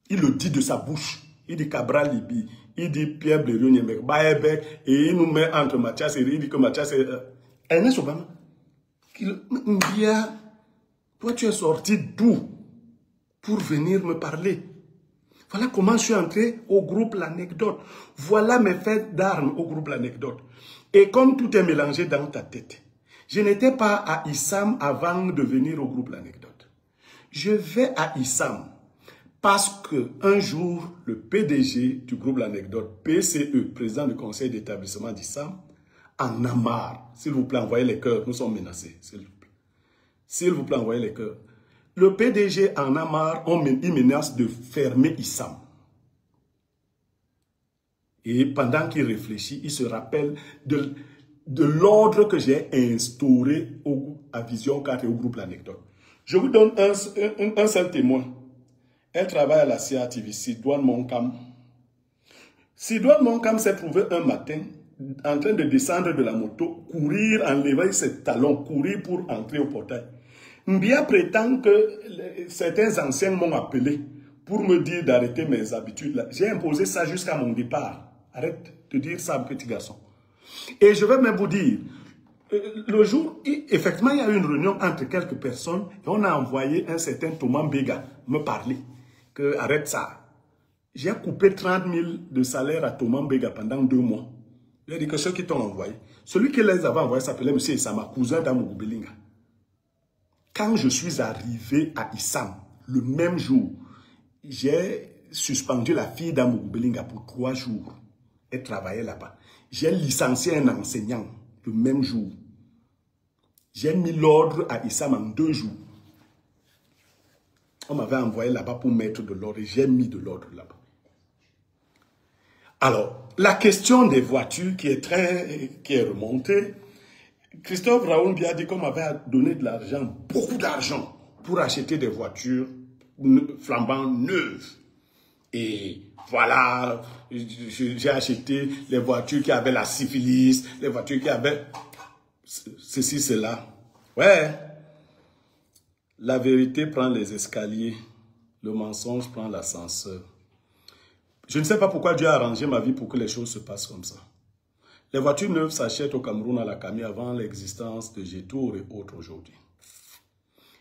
Il le dit de sa bouche. Il dit Cabral Libi, il dit Pierre Blériot Niemey, Baebek, et il nous met entre Mathias et il dit que Mathias est... Ernest Obama. Mbia, toi tu es sorti d'où pour venir me parler? Voilà comment je suis entré au groupe L'Anecdote. Voilà mes faits d'armes au groupe L'Anecdote. Et comme tout est mélangé dans ta tête, je n'étais pas à Issam avant de venir au groupe L'Anecdote. Je vais à Issam parce qu'un jour, le PDG du groupe L'Anecdote, PCE, président du conseil d'établissement d'Issam, en a marre. S'il vous plaît, envoyez les cœurs, nous sommes menacés. S'il vous plaît. S'il vous plaît, envoyez les cœurs. Le PDG en a marre, il menace de fermer Issam. Et pendant qu'il réfléchit, il se rappelle de l'ordre que j'ai instauré à Vision 4 et au groupe L'Anecdote. Je vous donne un seul témoin. Elle travaille à la CIA TV, Sidoine Moncam. Sidoine Moncam s'est trouvé un matin en train de descendre de la moto, courir, enlever ses talons, courir pour entrer au portail. Mbia prétend que certains anciens m'ont appelé pour me dire d'arrêter mes habitudes. J'ai imposé ça jusqu'à mon départ. Arrête de dire ça, petit garçon. Et je vais même vous dire, le jour, effectivement, il y a eu une réunion entre quelques personnes et on a envoyé un certain Thomas Mbega me parler que arrête ça. J'ai coupé 30 000 de salaire à Thomas Mbega pendant 2 mois. Il a dit que ceux qui t'ont envoyé, celui qui les avait envoyés s'appelait M. Issama, cousin d'Amougou Belinga. Quand je suis arrivé à Issam, le même jour, j'ai suspendu la fille d'Amougou Belinga pour 3 jours. Elle travaillait là-bas. J'ai licencié un enseignant le même jour. J'ai mis l'ordre à Issam en 2 jours. On m'avait envoyé là-bas pour mettre de l'ordre et j'ai mis de l'ordre là-bas. Alors, la question des voitures qui est remontée, Christophe Raoul Mbia dit qu'on m'avait donné de l'argent, beaucoup d'argent, pour acheter des voitures flambant neuves. Et voilà, j'ai acheté les voitures qui avaient la syphilis, les voitures qui avaient ceci, cela. Ouais, la vérité prend les escaliers, le mensonge prend l'ascenseur. Je ne sais pas pourquoi Dieu a arrangé ma vie pour que les choses se passent comme ça. Les voitures neuves s'achètent au Cameroun à la Camille avant l'existence de Gétour et autres aujourd'hui.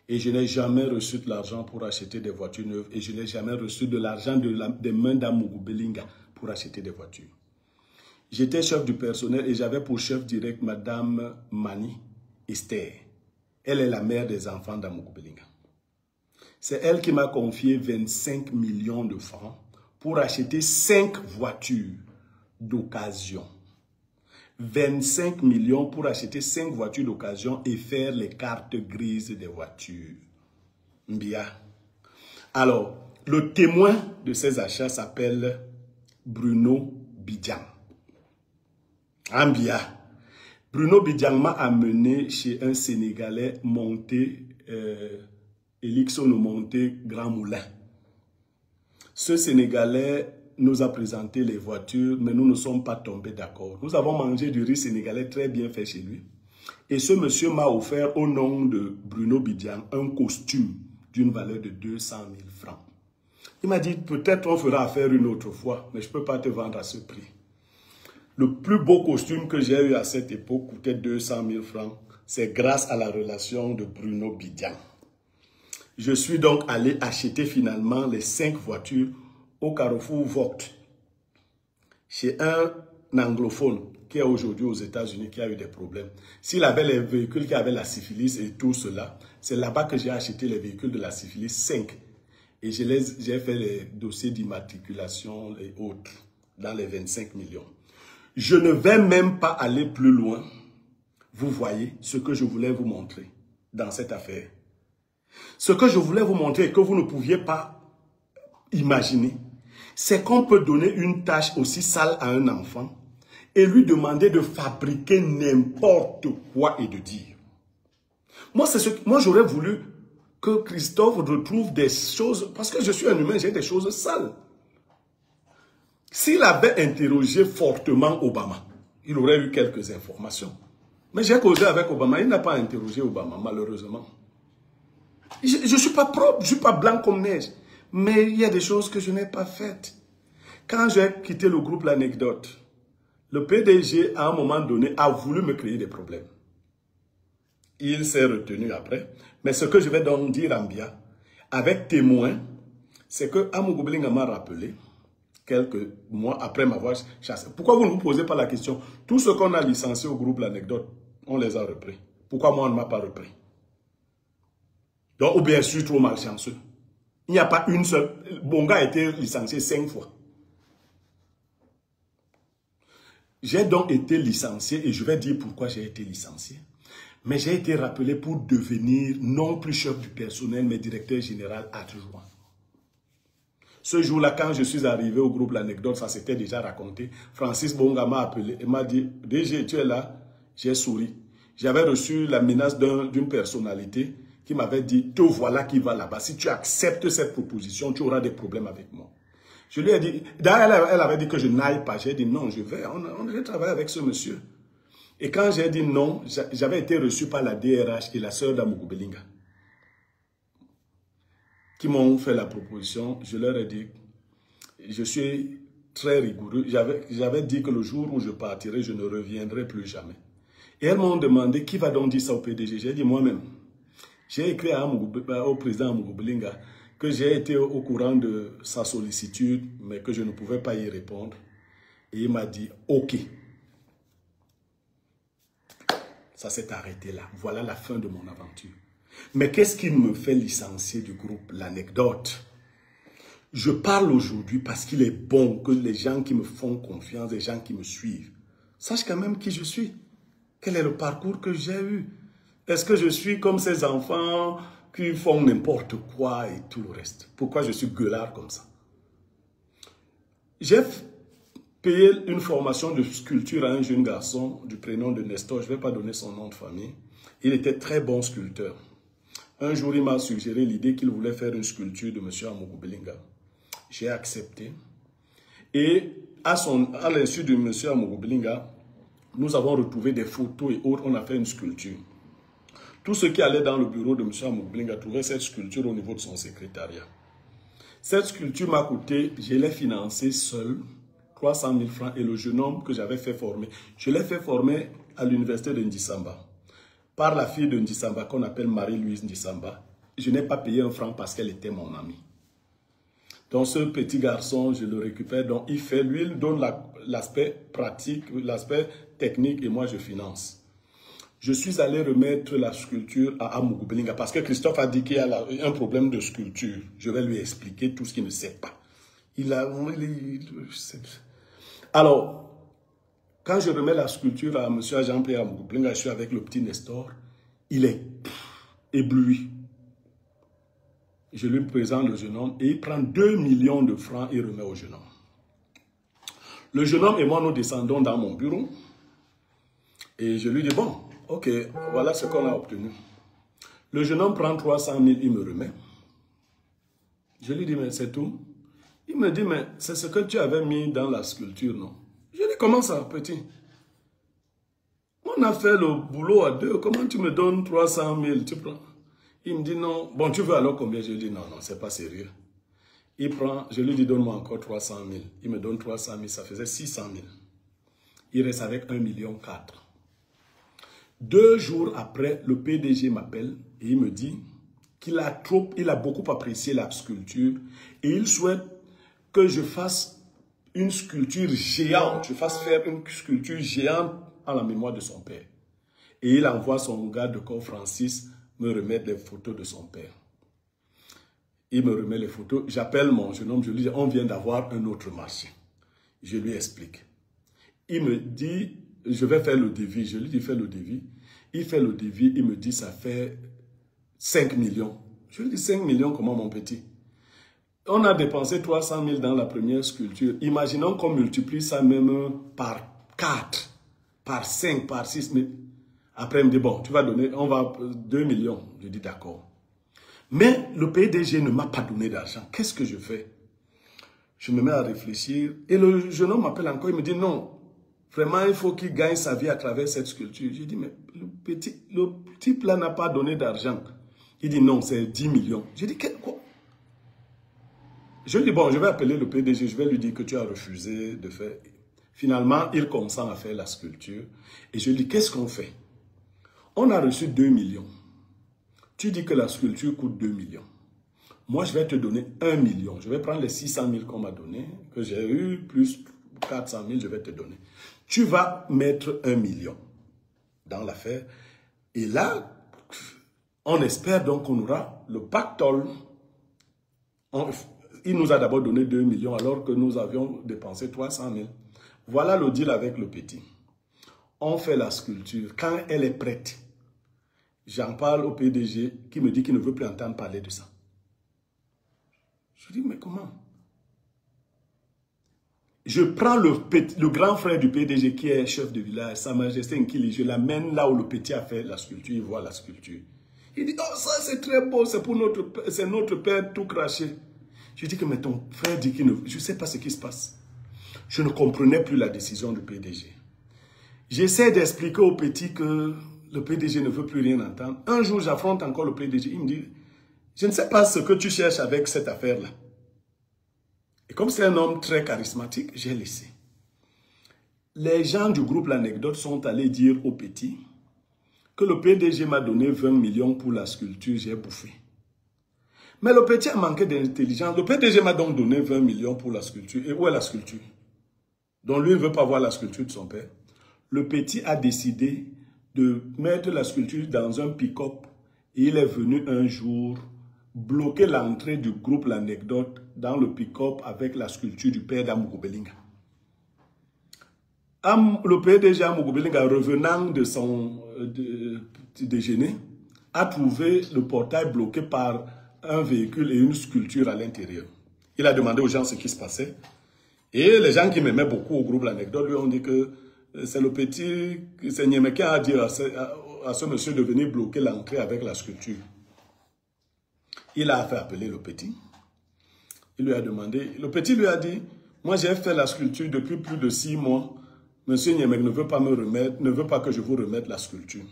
Et je n'ai jamais reçu de l'argent pour acheter des voitures neuves et je n'ai jamais reçu de l'argent des mains d'Amougou Belinga pour acheter des voitures. J'étais chef du personnel et j'avais pour chef direct Madame Mani Esther. Elle est la mère des enfants d'Amougou Belinga. C'est elle qui m'a confié 25 millions de francs pour acheter 5 voitures d'occasion. 25 millions pour acheter 5 voitures d'occasion et faire les cartes grises des voitures. Mbia. Alors, le témoin de ces achats s'appelle Bruno Bidjang. Mbia. Bruno Bidjang m'a amené chez un Sénégalais monté, Elixono monté Grand Moulin. Ce Sénégalais nous a présenté les voitures, mais nous ne sommes pas tombés d'accord. Nous avons mangé du riz sénégalais très bien fait chez lui. Et ce monsieur m'a offert au nom de Bruno Bidjang un costume d'une valeur de 200 000 francs. Il m'a dit, peut-être on fera affaire une autre fois, mais je ne peux pas te vendre à ce prix. Le plus beau costume que j'ai eu à cette époque coûtait 200 000 francs. C'est grâce à la relation de Bruno Bidjang. Je suis donc allé acheter finalement les 5 voitures au Carrefour Vogt, chez un anglophone qui est aujourd'hui aux États-Unis, qui a eu des problèmes. S'il avait les véhicules qui avaient la syphilis et tout cela, c'est là-bas que j'ai acheté les véhicules de la syphilis 5. Et j'ai fait les dossiers d'immatriculation et autres dans les 25 millions. Je ne vais même pas aller plus loin. Vous voyez ce que je voulais vous montrer dans cette affaire. Ce que je voulais vous montrer et que vous ne pouviez pas imaginer, c'est qu'on peut donner une tâche aussi sale à un enfant et lui demander de fabriquer n'importe quoi et de dire. Moi, j'aurais voulu que Christophe retrouve des choses, parce que je suis un humain, j'ai des choses sales. S'il avait interrogé fortement Obama, il aurait eu quelques informations. Mais j'ai causé avec Obama, il n'a pas interrogé Obama, malheureusement. Je ne suis pas propre, je ne suis pas blanc comme neige. Mais il y a des choses que je n'ai pas faites. Quand j'ai quitté le groupe L'Anecdote, le PDG, à un moment donné, a voulu me créer des problèmes. Il s'est retenu après. Mais ce que je vais donc dire en Mbia, avec témoin, c'est que Amougou Belinga m'a rappelé, quelques mois après m'avoir chassé. Pourquoi vous ne vous posez pas la question? Tout ce qu'on a licencié au groupe L'Anecdote, on les a repris. Pourquoi moi on ne m'a pas repris? Donc, ou bien je suis trop malchanceux. Il n'y a pas une seule. Mon gars a été licencié 5 fois. J'ai donc été licencié et je vais dire pourquoi j'ai été licencié. Mais j'ai été rappelé pour devenir non plus chef du personnel, mais directeur général adjoint. Ce jour-là, quand je suis arrivé au groupe L'Anecdote, ça s'était déjà raconté. Francis Bonga m'a appelé et m'a dit, DG, tu es là? J'ai souri. J'avais reçu la menace d'une personnalité qui m'avait dit, te voilà qui va là-bas. Si tu acceptes cette proposition, tu auras des problèmes avec moi. Je lui ai dit, d'ailleurs, elle avait dit que je n'aille pas. J'ai dit non, je vais. On devait travailler avec ce monsieur. Et quand j'ai dit non, j'avais été reçu par la DRH et la sœur d'Amougou Belinga, qui m'ont fait la proposition. Je leur ai dit, je suis très rigoureux. J'avais dit que le jour où je partirai, je ne reviendrai plus jamais. Et elles m'ont demandé, qui va donc dire ça au PDG? J'ai dit moi-même. J'ai écrit au président Amougou Belinga que j'ai été au courant de sa sollicitude, mais que je ne pouvais pas y répondre. Et il m'a dit, ok. Ça s'est arrêté là. Voilà la fin de mon aventure. Mais qu'est-ce qui me fait licencier du groupe L'Anecdote? Je parle aujourd'hui parce qu'il est bon que les gens qui me font confiance, les gens qui me suivent, sachent quand même qui je suis. Quel est le parcours que j'ai eu? Est-ce que je suis comme ces enfants qui font n'importe quoi et tout le reste? Pourquoi je suis gueulard comme ça? J'ai payé une formation de sculpture à un jeune garçon du prénom de Nestor. Je ne vais pas donner son nom de famille. Il était très bon sculpteur. Un jour, il m'a suggéré l'idée qu'il voulait faire une sculpture de M. Amougou Belinga. J'ai accepté. Et à l'insu de M. Amougou Belinga, nous avons retrouvé des photos et autres. On a fait une sculpture. Tous ceux qui allaient dans le bureau de M. Amougou Belinga trouvaient cette sculpture au niveau de son secrétariat. Cette sculpture m'a coûté, je l'ai financée seul, 300 000 francs. Et le jeune homme que j'avais fait former, je l'ai fait former à l'université de Ndissamba. Par la fille de Ndissamba qu'on appelle Marie-Louise Ndissamba. Je n'ai pas payé un franc parce qu'elle était mon amie. Donc ce petit garçon, je le récupère. Donc il fait, lui, il donne l'aspect pratique, l'aspect technique et moi je finance. Je suis allé remettre la sculpture à Amougou Belinga parce que Christophe a dit qu'il y a un problème de sculpture. Je vais lui expliquer tout ce qu'il ne sait pas. Alors, quand je remets la sculpture à M. Jean-Pierre Amougou Belinga, je suis avec le petit Nestor, il est ébloui. Je lui présente le jeune homme et il prend 2 millions de francs et remet au jeune homme. Le jeune homme et moi, nous descendons dans mon bureau et je lui dis, bon, ok, voilà ce qu'on a obtenu. Le jeune homme prend 300 000, il me remet. Je lui dis, mais c'est tout? Il me dit, mais c'est ce que tu avais mis dans la sculpture, non? Je lui dis, comment ça, petit? On a fait le boulot à deux, comment tu me donnes 300 000, tu prends? Il me dit, non, bon, tu veux alors combien? Je lui dis, non, non, c'est pas sérieux. Il prend, je lui dis, donne-moi encore 300 000. Il me donne 300 000, ça faisait 600 000. Il reste avec 1,4 million. 2 jours après, le PDG m'appelle et il me dit qu'il a beaucoup apprécié la sculpture et il souhaite que je fasse une sculpture géante, je fasse faire une sculpture géante en la mémoire de son père. Et il envoie son gars de corps Francis me remettre les photos de son père. Il me remet les photos, j'appelle mon jeune homme, je lui dis, on vient d'avoir un autre marché. Je lui explique. Il me dit, je vais faire le devis. Je lui dis, fais le devis. Il fait le devis, il me dit, ça fait 5 millions. Je lui dis, 5 millions, comment mon petit? On a dépensé 300 000 dans la première sculpture. Imaginons qu'on multiplie ça même par 4, par 5, par 6. Mais après, il me dit, bon, tu vas donner, on va 2 millions. Je dis, d'accord. Mais le PDG ne m'a pas donné d'argent. Qu'est-ce que je fais? Je me mets à réfléchir. Et le jeune homme m'appelle encore, il me dit, non, vraiment, il faut qu'il gagne sa vie à travers cette sculpture. Je dis, mais le type là n'a pas donné d'argent. Il dit, non, c'est 10 millions. Je dis, quoi? Je lui dis, bon, je vais appeler le PDG, je vais lui dire que tu as refusé de faire. Finalement, il consent à faire la sculpture. Et je lui dis, qu'est-ce qu'on fait? On a reçu 2 millions. Tu dis que la sculpture coûte 2 millions. Moi, je vais te donner 1 million. Je vais prendre les 600 000 qu'on m'a donné, que j'ai eu, plus 400 000, je vais te donner. Tu vas mettre 1 million dans l'affaire. Et là, on espère donc qu'on aura le pactole. Il nous a d'abord donné 2 millions alors que nous avions dépensé 300 000. Voilà le deal avec le petit. On fait la sculpture. Quand elle est prête, j'en parle au PDG qui me dit qu'il ne veut plus entendre parler de ça. Je dis, mais comment? Je prends le grand frère du PDG qui est chef de village, Sa Majesté Nkili, je l'amène là où le petit a fait la sculpture, il voit la sculpture. Il dit, oh ça c'est très beau, c'est notre père tout craché. Je dis que mais ton frère dit qu'il ne... Je ne sais pas ce qui se passe. Je ne comprenais plus la décision du PDG. J'essaie d'expliquer au petit que le PDG ne veut plus rien entendre. Un jour, j'affronte encore le PDG. Il me dit, je ne sais pas ce que tu cherches avec cette affaire-là. Et comme c'est un homme très charismatique, j'ai laissé. Les gens du groupe L'Anecdote sont allés dire au petit que le PDG m'a donné 20 millions pour la sculpture, j'ai bouffé. Mais le petit a manqué d'intelligence. Le PDG m'a donc donné 20 millions pour la sculpture. Et où est la sculpture? Donc lui ne veut pas voir la sculpture de son père. Le petit a décidé de mettre la sculpture dans un pick-up. Et il est venu un jour bloquer l'entrée du groupe L'Anecdote dans le pick-up avec la sculpture du père d'Amougou Belinga. Le PDG Amougou Belinga, revenant de son déjeuner, a trouvé le portail bloqué par un véhicule et une sculpture à l'intérieur. Il a demandé aux gens ce qui se passait. Et les gens qui m'aimaient beaucoup au groupe L'Anecdote lui ont dit que c'est le petit, c'est Niémé qui a dit à ce monsieur de venir bloquer l'entrée avec la sculpture. Il a fait appeler le petit. Il lui a demandé, le petit lui a dit, moi j'ai fait la sculpture depuis plus de 6 mois. Monsieur Niémé ne veut pas me remettre, ne veut pas que je vous remette la sculpture.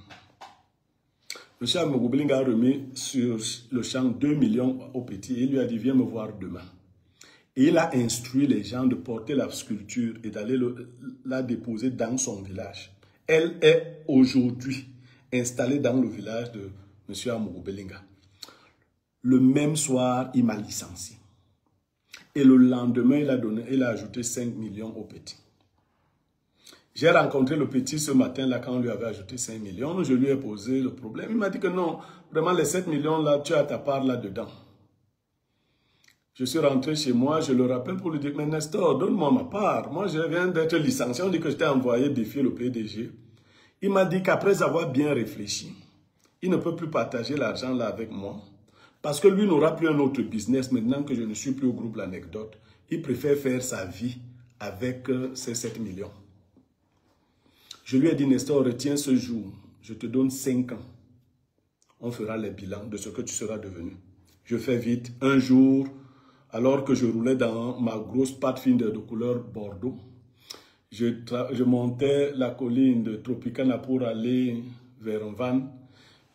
Monsieur Amougou Belinga a remis sur le champ 2 millions au petit. Il lui a dit, viens me voir demain. Et il a instruit les gens de porter la sculpture et d'aller la déposer dans son village. Elle est aujourd'hui installée dans le village de monsieur Amougou Belinga. Le même soir, il m'a licencié. Et le lendemain, il a ajouté 5 millions au petit. J'ai rencontré le petit ce matin-là quand on lui avait ajouté 5 millions. Je lui ai posé le problème. Il m'a dit que non, vraiment les 7 millions-là, tu as ta part là-dedans. Je suis rentré chez moi, je le rappelle pour lui dire, mais Nestor, donne-moi ma part. Moi, je viens d'être licencié. On dit que je t'ai envoyé défier le PDG. Il m'a dit qu'après avoir bien réfléchi, il ne peut plus partager l'argent là avec moi. Parce que lui n'aura plus un autre business maintenant que je ne suis plus au groupe L'Anecdote. Il préfère faire sa vie avec ces 7 millions. Je lui ai dit, Nestor, retiens ce jour. Je te donne 5 ans. On fera les bilans de ce que tu seras devenu. Je fais vite. Un jour, alors que je roulais dans ma grosse Pathfinder de couleur bordeaux, je montais la colline de Tropicana pour aller vers un van.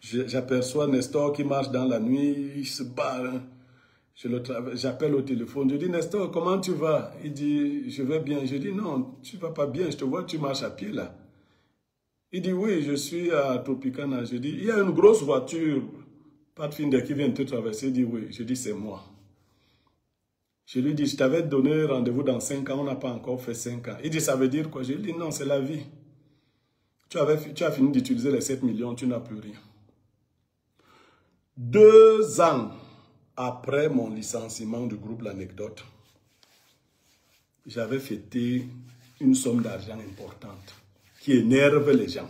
J'aperçois Nestor qui marche dans la nuit, il se bat. J'appelle au téléphone, je dis, Nestor, comment tu vas? Il dit, je vais bien. Je dis, non, tu ne vas pas bien, je te vois, tu marches à pied là. Il dit, oui, je suis à Tropicana. Je dis, il y a une grosse voiture, Pathfinder, qui vient te traverser. Il dit, oui. Je dis, c'est moi. Je lui dis, je t'avais donné rendez-vous dans 5 ans, on n'a pas encore fait 5 ans. Il dit, ça veut dire quoi? Je lui dis, non, c'est la vie. Tu as fini d'utiliser les 7 millions, tu n'as plus rien. 2 ans après mon licenciement du groupe L'Anecdote, j'avais fêté une somme d'argent importante qui énerve les gens.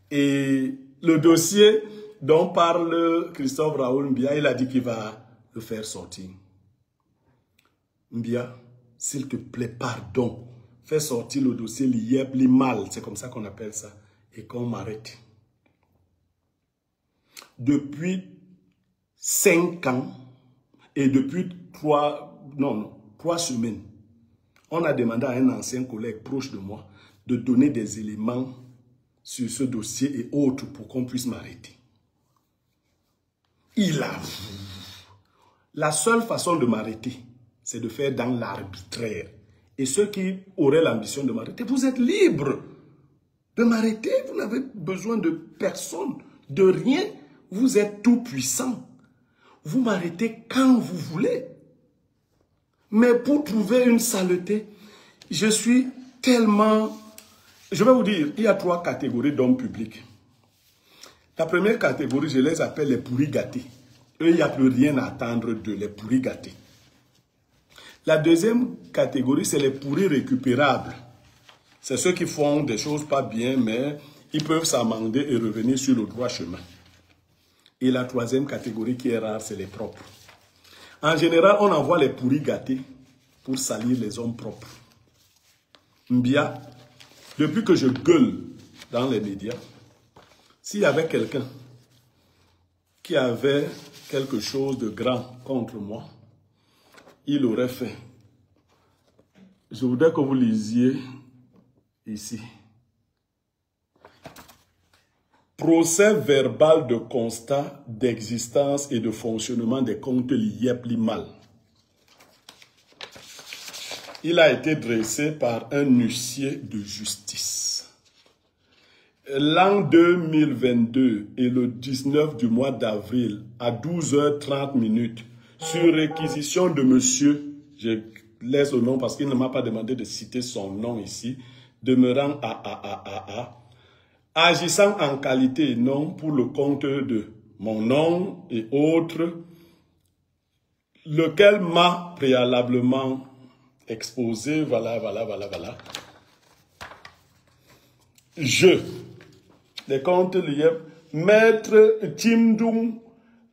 Et le dossier dont parle Christophe Raoul Mbia, il a dit qu'il va le faire sortir. Mbia, s'il te plaît, pardon. Fais sortir le dossier l'IEP, l'IMAL, c'est comme ça qu'on appelle ça, et qu'on m'arrête. Depuis 5 ans et depuis 3 semaines, on a demandé à un ancien collègue proche de moi de donner des éléments sur ce dossier et autres pour qu'on puisse m'arrêter. Il a... La seule façon de m'arrêter, c'est de faire dans l'arbitraire. Et ceux qui auraient l'ambition de m'arrêter, vous êtes libres de m'arrêter. Vous n'avez besoin de personne, de rien. Vous êtes tout puissant. Vous m'arrêtez quand vous voulez. Mais pour trouver une saleté, je suis tellement... Je vais vous dire, il y a 3 catégories d'hommes publics. La première catégorie, je les appelle les pourris gâtés. Eux, il n'y a plus rien à attendre d'eux, les pourris gâtés. La deuxième catégorie, c'est les pourris récupérables. C'est ceux qui font des choses pas bien, mais ils peuvent s'amender et revenir sur le droit chemin. Et la troisième catégorie qui est rare, c'est les propres. En général, on envoie les pourris gâtés pour salir les hommes propres. Mbia, depuis que je gueule dans les médias, s'il y avait quelqu'un qui avait quelque chose de grand contre moi, il l'aurait fait. Je voudrais que vous lisiez ici. Procès verbal de constat d'existence et de fonctionnement des comptes l'IEP l'IMAL. Il a été dressé par un huissier de justice. L'an 2022 et le 19 du mois d'avril à 12h30 sur réquisition de monsieur, je laisse le nom parce qu'il ne m'a pas demandé de citer son nom ici, demeurant à agissant en qualité et non pour le compte de mon nom et autres, lequel m'a préalablement exposé, voilà. Les comptes liés, Maître Timdung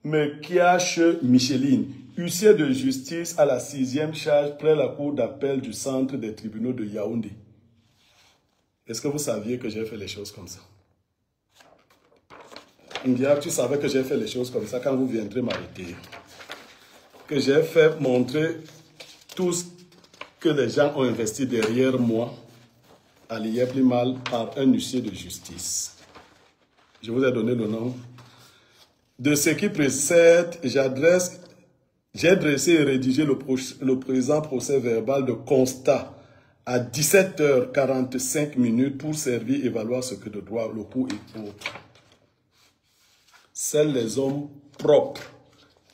Mekiache Micheline, huissier de justice à la 6e charge près la cour d'appel du centre des tribunaux de Yaoundé. Est-ce que vous saviez que j'ai fait les choses comme ça? India, tu savais que j'ai fait les choses comme ça quand vous viendrez m'arrêter. Que j'ai fait montrer tout ce que les gens ont investi derrière moi à l'IEP l'IMAL par un huissier de justice. Je vous ai donné le nom. De ce qui précède, j'ai dressé et rédigé le présent procès verbal de constat à 17h45 pour servir et évaluer ce que de droit le cours et autres. Seuls les hommes propres.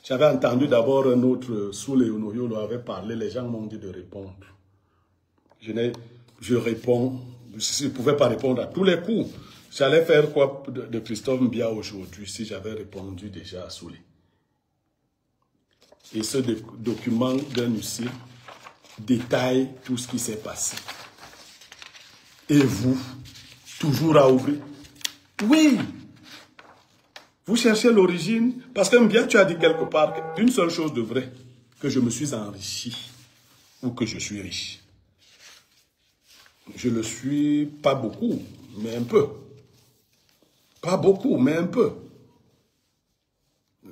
J'avais entendu d'abord un autre, sous les Onoyo, avait parlé, les gens m'ont dit de répondre. Je réponds, je ne pouvais pas répondre à tous les coups. J'allais faire quoi de Christophe Mbia aujourd'hui si j'avais répondu déjà à Soulé. Et ce document d'un huissier détaille tout ce qui s'est passé. Et vous, toujours à ouvrir? Oui! Vous cherchez l'origine, parce que bien tu as dit quelque part une seule chose de vrai, que je me suis enrichi, ou que je suis riche. Je le suis pas beaucoup, mais un peu. Pas beaucoup, mais un peu.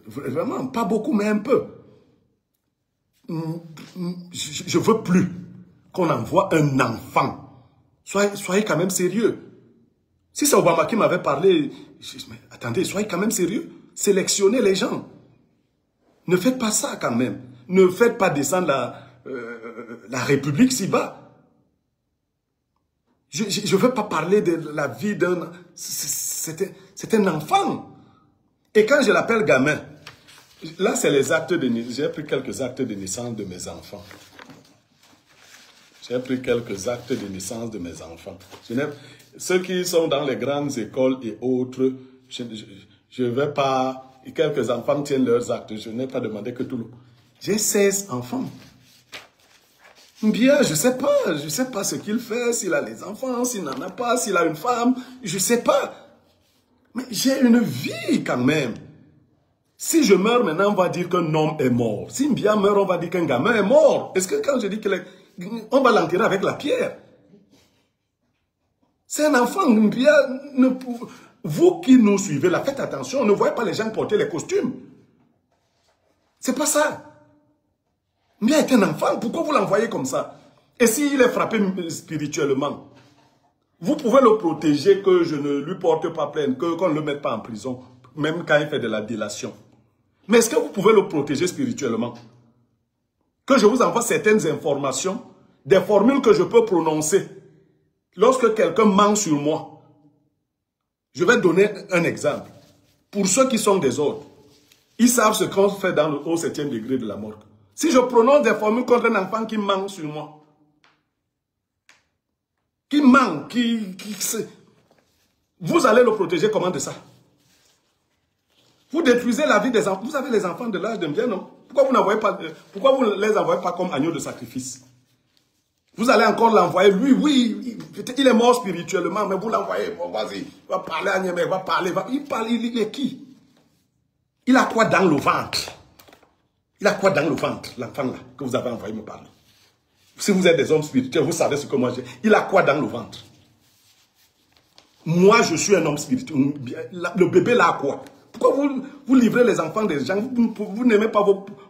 Vraiment, pas beaucoup, mais un peu. Je veux plus qu'on envoie un enfant. Soyez quand même sérieux. Si c'est Obama qui m'avait parlé, mais attendez, soyez quand même sérieux. Sélectionnez les gens. Ne faites pas ça quand même. Ne faites pas descendre la République si bas. Je ne veux pas parler de la vie d'un... C'est un enfant. Et quand je l'appelle gamin, là c'est les actes de naissance. J'ai pris quelques actes de naissance de mes enfants. J'ai pris quelques actes de naissance de mes enfants. Ceux qui sont dans les grandes écoles et autres, je ne vais pas... Quelques enfants tiennent leurs actes. Je n'ai pas demandé que tout le... J'ai 16 enfants. Bien, je ne sais pas ce qu'il fait, s'il a les enfants, s'il n'en a pas, s'il a une femme, je ne sais pas. Mais j'ai une vie quand même. Si je meurs maintenant, on va dire qu'un homme est mort. Si Mbia meurt, on va dire qu'un gamin est mort. Est-ce que quand je dis on va l'enterrer avec la pierre? C'est un enfant. Mbia, vous qui nous suivez, là, faites attention, ne voyez pas les gens porter les costumes. C'est pas ça. Mbia est un enfant, pourquoi vous l'envoyez comme ça? Et s'il est frappé spirituellement, vous pouvez le protéger, que je ne lui porte pas plainte, qu'on ne le mette pas en prison, même quand il fait de la délation. Mais est-ce que vous pouvez le protéger spirituellement? Que je vous envoie certaines informations, des formules que je peux prononcer. Lorsque quelqu'un ment sur moi, je vais donner un exemple. Pour ceux qui sont des autres, ils savent ce qu'on fait au 7e degré de la mort. Si je prononce des formules contre un enfant qui ment sur moi, qui ment, vous allez le protéger comment de ça? Vous détruisez la vie des enfants. Vous avez les enfants de l'âge de bien, non? Pourquoi vous ne les envoyez pas comme agneaux de sacrifice? Vous allez encore l'envoyer, lui, oui, il est mort spirituellement, mais vous l'envoyez, bon, vas-y, il va parler à Niamey, il va parler, il est qui? Il a quoi dans le ventre? Il a quoi dans le ventre, l'enfant là, que vous avez envoyé me parler? Si vous êtes des hommes spirituels, vous savez ce que moi j'ai. Il a quoi dans le ventre? Moi, je suis un homme spirituel. Le bébé là a quoi? Pourquoi vous livrez les enfants des gens? Vous n'aimez pas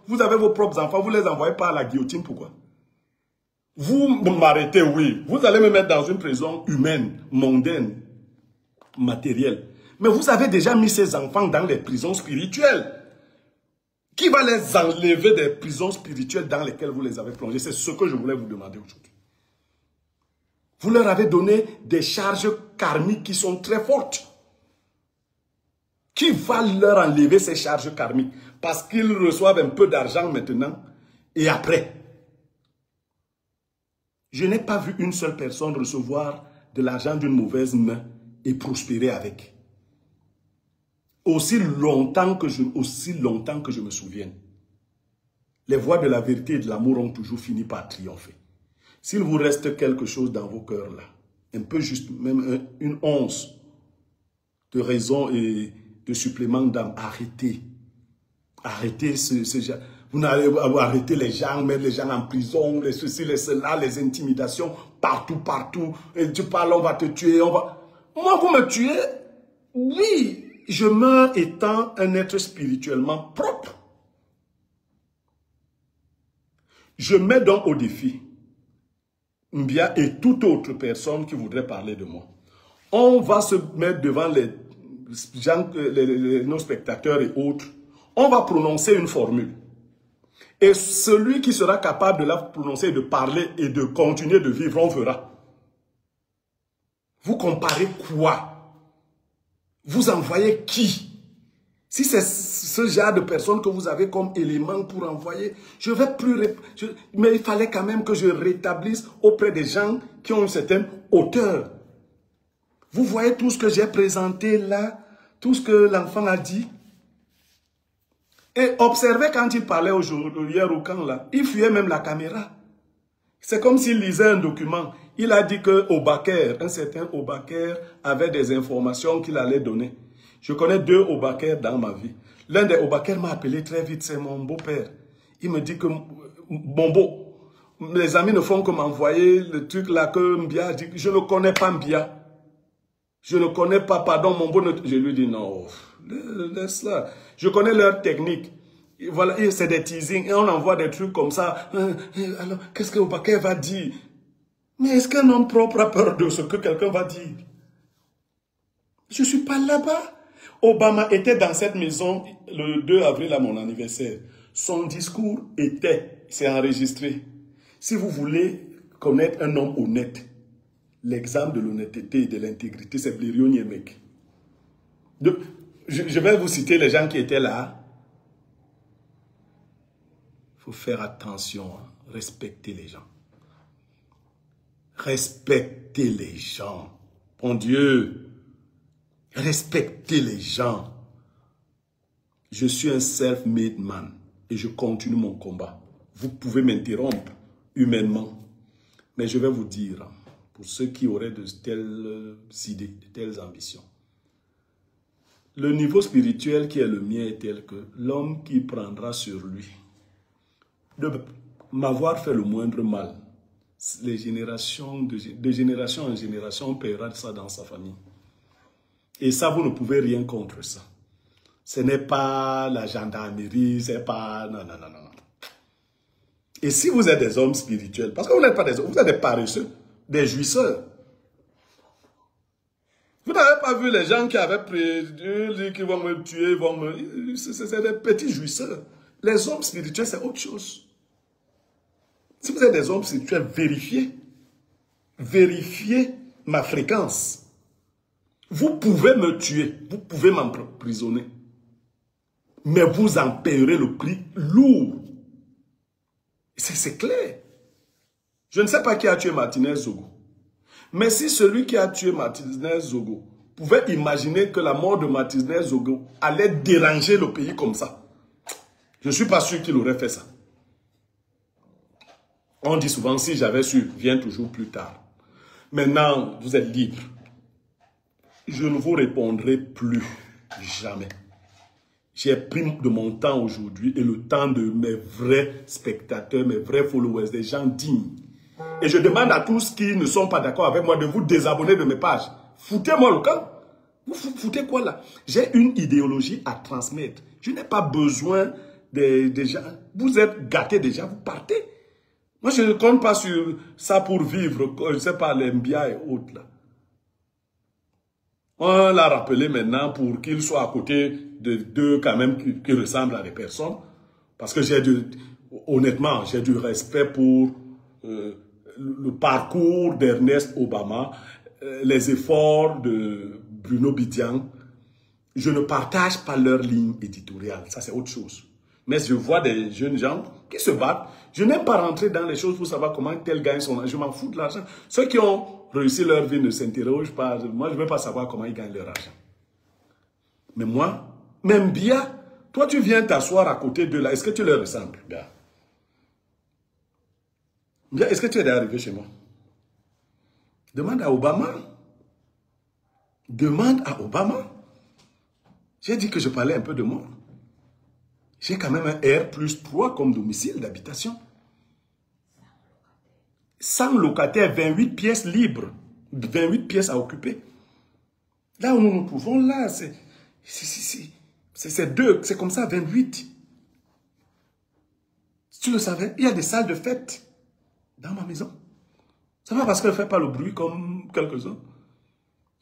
vous avez vos propres enfants, vous ne les envoyez pas à la guillotine, pourquoi? Vous m'arrêtez, oui. Vous allez me mettre dans une prison humaine, mondaine, matérielle. Mais vous avez déjà mis ces enfants dans les prisons spirituelles. Qui va les enlever des prisons spirituelles dans lesquelles vous les avez plongés? C'est ce que je voulais vous demander aujourd'hui. Vous leur avez donné des charges karmiques qui sont très fortes. Qui va leur enlever ces charges karmiques? Parce qu'ils reçoivent un peu d'argent maintenant et après. Je n'ai pas vu une seule personne recevoir de l'argent d'une mauvaise main et prospérer avec. Aussi longtemps que je me souvienne, les voies de la vérité et de l'amour ont toujours fini par triompher. S'il vous reste quelque chose dans vos cœurs là, un peu juste, même une once de raison et de supplément d'âme, arrêtez. Arrêtez ce genre. Vous n'allez arrêter les gens, mettre les gens en prison, les ceci, les cela, les intimidations, partout, partout. Et tu parles, on va te tuer, Moi, vous me tuez, oui. Je meurs étant un être spirituellement propre. Je mets donc au défi Mbia et toute autre personne qui voudrait parler de moi. On va se mettre devant les gens, nos spectateurs et autres. On va prononcer une formule. Et celui qui sera capable de la prononcer, de parler et de continuer de vivre, on verra. Vous comparez quoi? Vous envoyez qui? Si c'est ce genre de personnes que vous avez comme élément pour envoyer, je vais plus... mais il fallait quand même que je rétablisse auprès des gens qui ont une certaine hauteur. Vous voyez tout ce que j'ai présenté là, tout ce que l'enfant a dit. Et observez quand il parlait hier au camp là, il fuyait même la caméra. C'est comme s'il lisait un document. Il a dit que Obaker, un certain Obaker, avait des informations qu'il allait donner. Je connais 2 Obakers dans ma vie. L'un des Obakers m'a appelé très vite, c'est mon beau-père. Il me dit que, Bombo, les amis ne font que m'envoyer le truc là que Mbia dit. Je ne connais pas Mbia. Je ne connais pas, pardon, mon beau. Je lui dis non, laisse là. Je connais leur technique. Voilà, c'est des teasings et on envoie des trucs comme ça. Alors, qu'est-ce que Obaker va dire? Mais est-ce qu'un homme propre a peur de ce que quelqu'un va dire? Je ne suis pas là-bas. Obama était dans cette maison le 2 avril à mon anniversaire. Son discours était, c'est enregistré. Si vous voulez connaître un homme honnête, l'exemple de l'honnêteté et de l'intégrité, c'est Blériot Niemek. Je vais vous citer les gens qui étaient là. Il faut faire attention, hein. Respecter les gens. Respectez les gens. Mon Dieu, respectez les gens. Je suis un self-made man et je continue mon combat. Vous pouvez m'interrompre humainement, mais je vais vous dire, pour ceux qui auraient de telles idées, de telles ambitions, le niveau spirituel qui est le mien est tel que l'homme qui prendra sur lui de m'avoir fait le moindre mal, les générations, de génération en génération, on paiera ça dans sa famille. Et ça, vous ne pouvez rien contre ça. Ce n'est pas la gendarmerie, c'est pas... Non, non, non, non. Et si vous êtes des hommes spirituels, parce que vous n'êtes pas des hommes, vous êtes des paresseux, des jouisseurs. Vous n'avez pas vu les gens qui avaient prédit qu'ils vont me tuer, c'est des petits jouisseurs. Les hommes spirituels, c'est autre chose. Si vous êtes des hommes spirituels, vérifiez ma fréquence. Vous pouvez me tuer, vous pouvez m'emprisonner, mais vous en payerez le prix lourd. C'est clair. Je ne sais pas qui a tué Martinez Zogo. Mais si celui qui a tué Martinez Zogo pouvait imaginer que la mort de Martinez Zogo allait déranger le pays comme ça, je ne suis pas sûr qu'il aurait fait ça. On dit souvent, si j'avais su, viens toujours plus tard. Maintenant, vous êtes libre. Je ne vous répondrai plus jamais. J'ai pris de mon temps aujourd'hui et le temps de mes vrais spectateurs, mes vrais followers, des gens dignes. Et je demande à tous qui ne sont pas d'accord avec moi de vous désabonner de mes pages. Foutez-moi le camp. Vous foutez quoi là? J'ai une idéologie à transmettre. Je n'ai pas besoin des gens. Vous êtes gâtés déjà, vous partez. Moi, je ne compte pas sur ça pour vivre, je ne sais pas, les Mbia et autres là. On l'a rappelé maintenant pour qu'il soit à côté de deux quand même qui ressemblent à des personnes. Parce que honnêtement, j'ai du respect pour le parcours d'Ernest Obama, les efforts de Bruno Bidian. Je ne partage pas leur ligne éditoriale, ça c'est autre chose. Mais je vois des jeunes gens qui se battent. Je n'aime pas rentrer dans les choses pour savoir comment tel gagne son argent. Je m'en fous de l'argent. Ceux qui ont réussi leur vie ne s'interrogent pas. Moi, je ne veux pas savoir comment ils gagnent leur argent. Mais moi, même bien, toi, tu viens t'asseoir à côté d'eux là. Est-ce que tu leur ressembles, gars? Bien, est-ce que tu es arrivé chez moi? Demande à Obama. Demande à Obama. J'ai dit que je parlais un peu de moi. J'ai quand même un R+3 comme domicile d'habitation. 100 locataires, 28 pièces libres, 28 pièces à occuper. Là où nous nous trouvons, là, c'est comme ça, 28. Si tu le savais, il y a des salles de fête dans ma maison. Ça va parce qu'elle ne fait pas le bruit comme quelques-uns.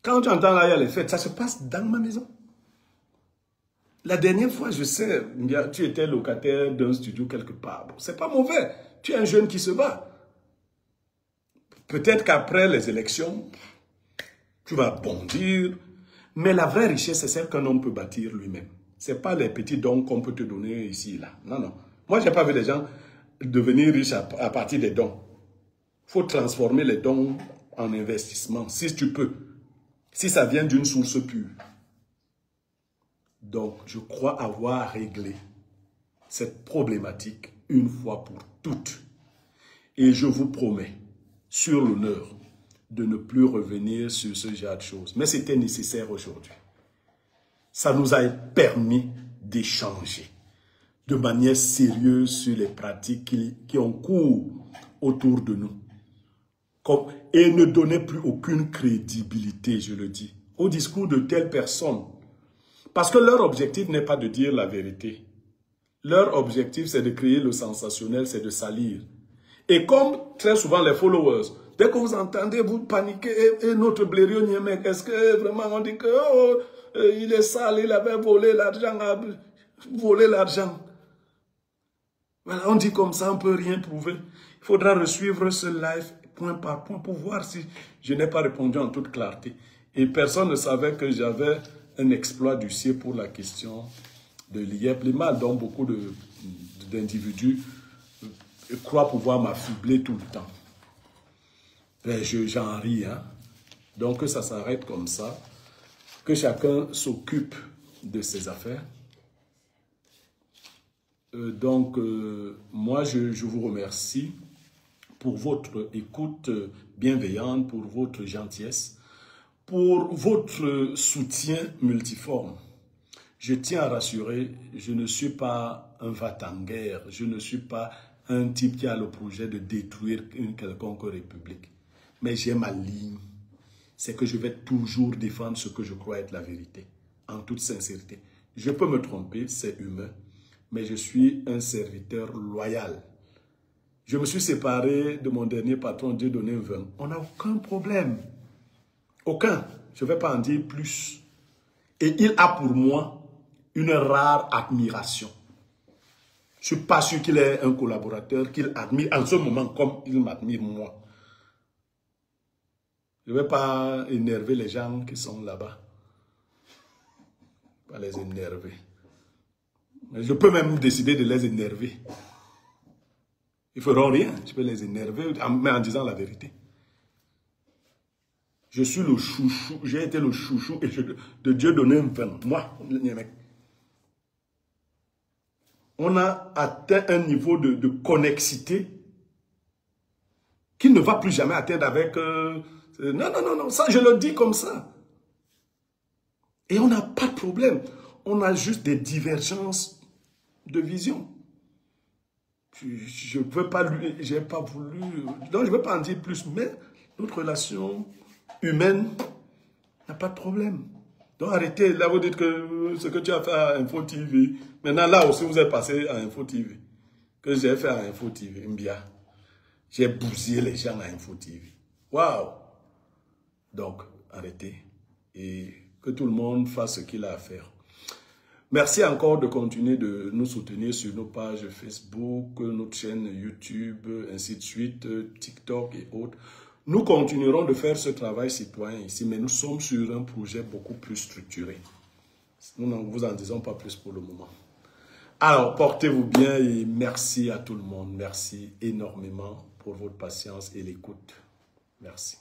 Quand tu entends là, il y a les fêtes, ça se passe dans ma maison. La dernière fois, je sais, tu étais locataire d'un studio quelque part. Bon, c'est pas mauvais. Tu es un jeune qui se bat. Peut-être qu'après les élections, tu vas bondir. Mais la vraie richesse, c'est celle qu'un homme peut bâtir lui-même. Ce n'est pas les petits dons qu'on peut te donner ici, là. Non, non. Moi, je n'ai pas vu les gens devenir riches à partir des dons. Il faut transformer les dons en investissement, si tu peux. Si ça vient d'une source pure. Donc, je crois avoir réglé cette problématique une fois pour toutes. Et je vous promets, sur l'honneur, de ne plus revenir sur ce genre de choses. Mais c'était nécessaire aujourd'hui. ça nous a permis d'échanger de manière sérieuse sur les pratiques qui ont cours autour de nous. Et ne donner plus aucune crédibilité, je le dis, au discours de telle personne. Parce que leur objectif n'est pas de dire la vérité. Leur objectif, c'est de créer le sensationnel, c'est de salir. Et comme très souvent les followers, dès que vous entendez, vous paniquez, et notre Blériot Niémec, est-ce que vraiment on dit que il est sale, il avait volé l'argent, Voilà, on dit comme ça, on ne peut rien prouver. Il faudra resuivre ce live point par point pour voir si je n'ai pas répondu en toute clarté. Et personne ne savait que j'avais un exploit d'huissier pour la question de l'IEP Limal, dont beaucoup d'individus croient pouvoir m'affubler tout le temps. J'en ris, hein. Donc que ça s'arrête comme ça, que chacun s'occupe de ses affaires. Moi, je vous remercie pour votre écoute bienveillante, pour votre gentillesse, pour votre soutien multiforme. Je tiens à rassurer, je ne suis pas un va-t-en-guerre, je ne suis pas un type qui a le projet de détruire une quelconque république. Mais j'ai ma ligne, c'est que je vais toujours défendre ce que je crois être la vérité, en toute sincérité. Je peux me tromper, c'est humain, mais je suis un serviteur loyal. Je me suis séparé de mon dernier patron, Dieu donné 20. On n'a aucun problème. Aucun. Je ne vais pas en dire plus. Et il a pour moi une rare admiration. Je ne suis pas sûr qu'il ait un collaborateur qu'il admire en ce moment comme il m'admire moi. Je ne vais pas énerver les gens qui sont là-bas. Pas les énerver. Mais je peux même décider de les énerver. Ils ne feront rien. Je peux les énerver, mais en disant la vérité. Je suis le chouchou, j'ai été le chouchou et de Dieu donné un vin. Moi, on a atteint un niveau de connexité qu'il ne va plus jamais atteindre avec... non, ça je le dis comme ça. Et on n'a pas de problème. On a juste des divergences de vision. Je ne veux pas lui, j'ai pas voulu... Donc je ne veux pas en dire plus, mais notre relation humaine n'a pas de problème. Donc arrêtez, là vous dites que ce que tu as fait à Info TV, maintenant là aussi vous êtes passé à Info TV, que j'ai fait à Info TV, Mbia. J'ai bousillé les gens à Info TV. Waouh! Donc arrêtez et que tout le monde fasse ce qu'il a à faire. Merci encore de continuer de nous soutenir sur nos pages Facebook, notre chaîne YouTube, ainsi de suite, TikTok et autres. Nous continuerons de faire ce travail citoyen ici, mais nous sommes sur un projet beaucoup plus structuré. Nous ne vous en disons pas plus pour le moment. Alors, portez-vous bien et merci à tout le monde. Merci énormément pour votre patience et l'écoute. Merci.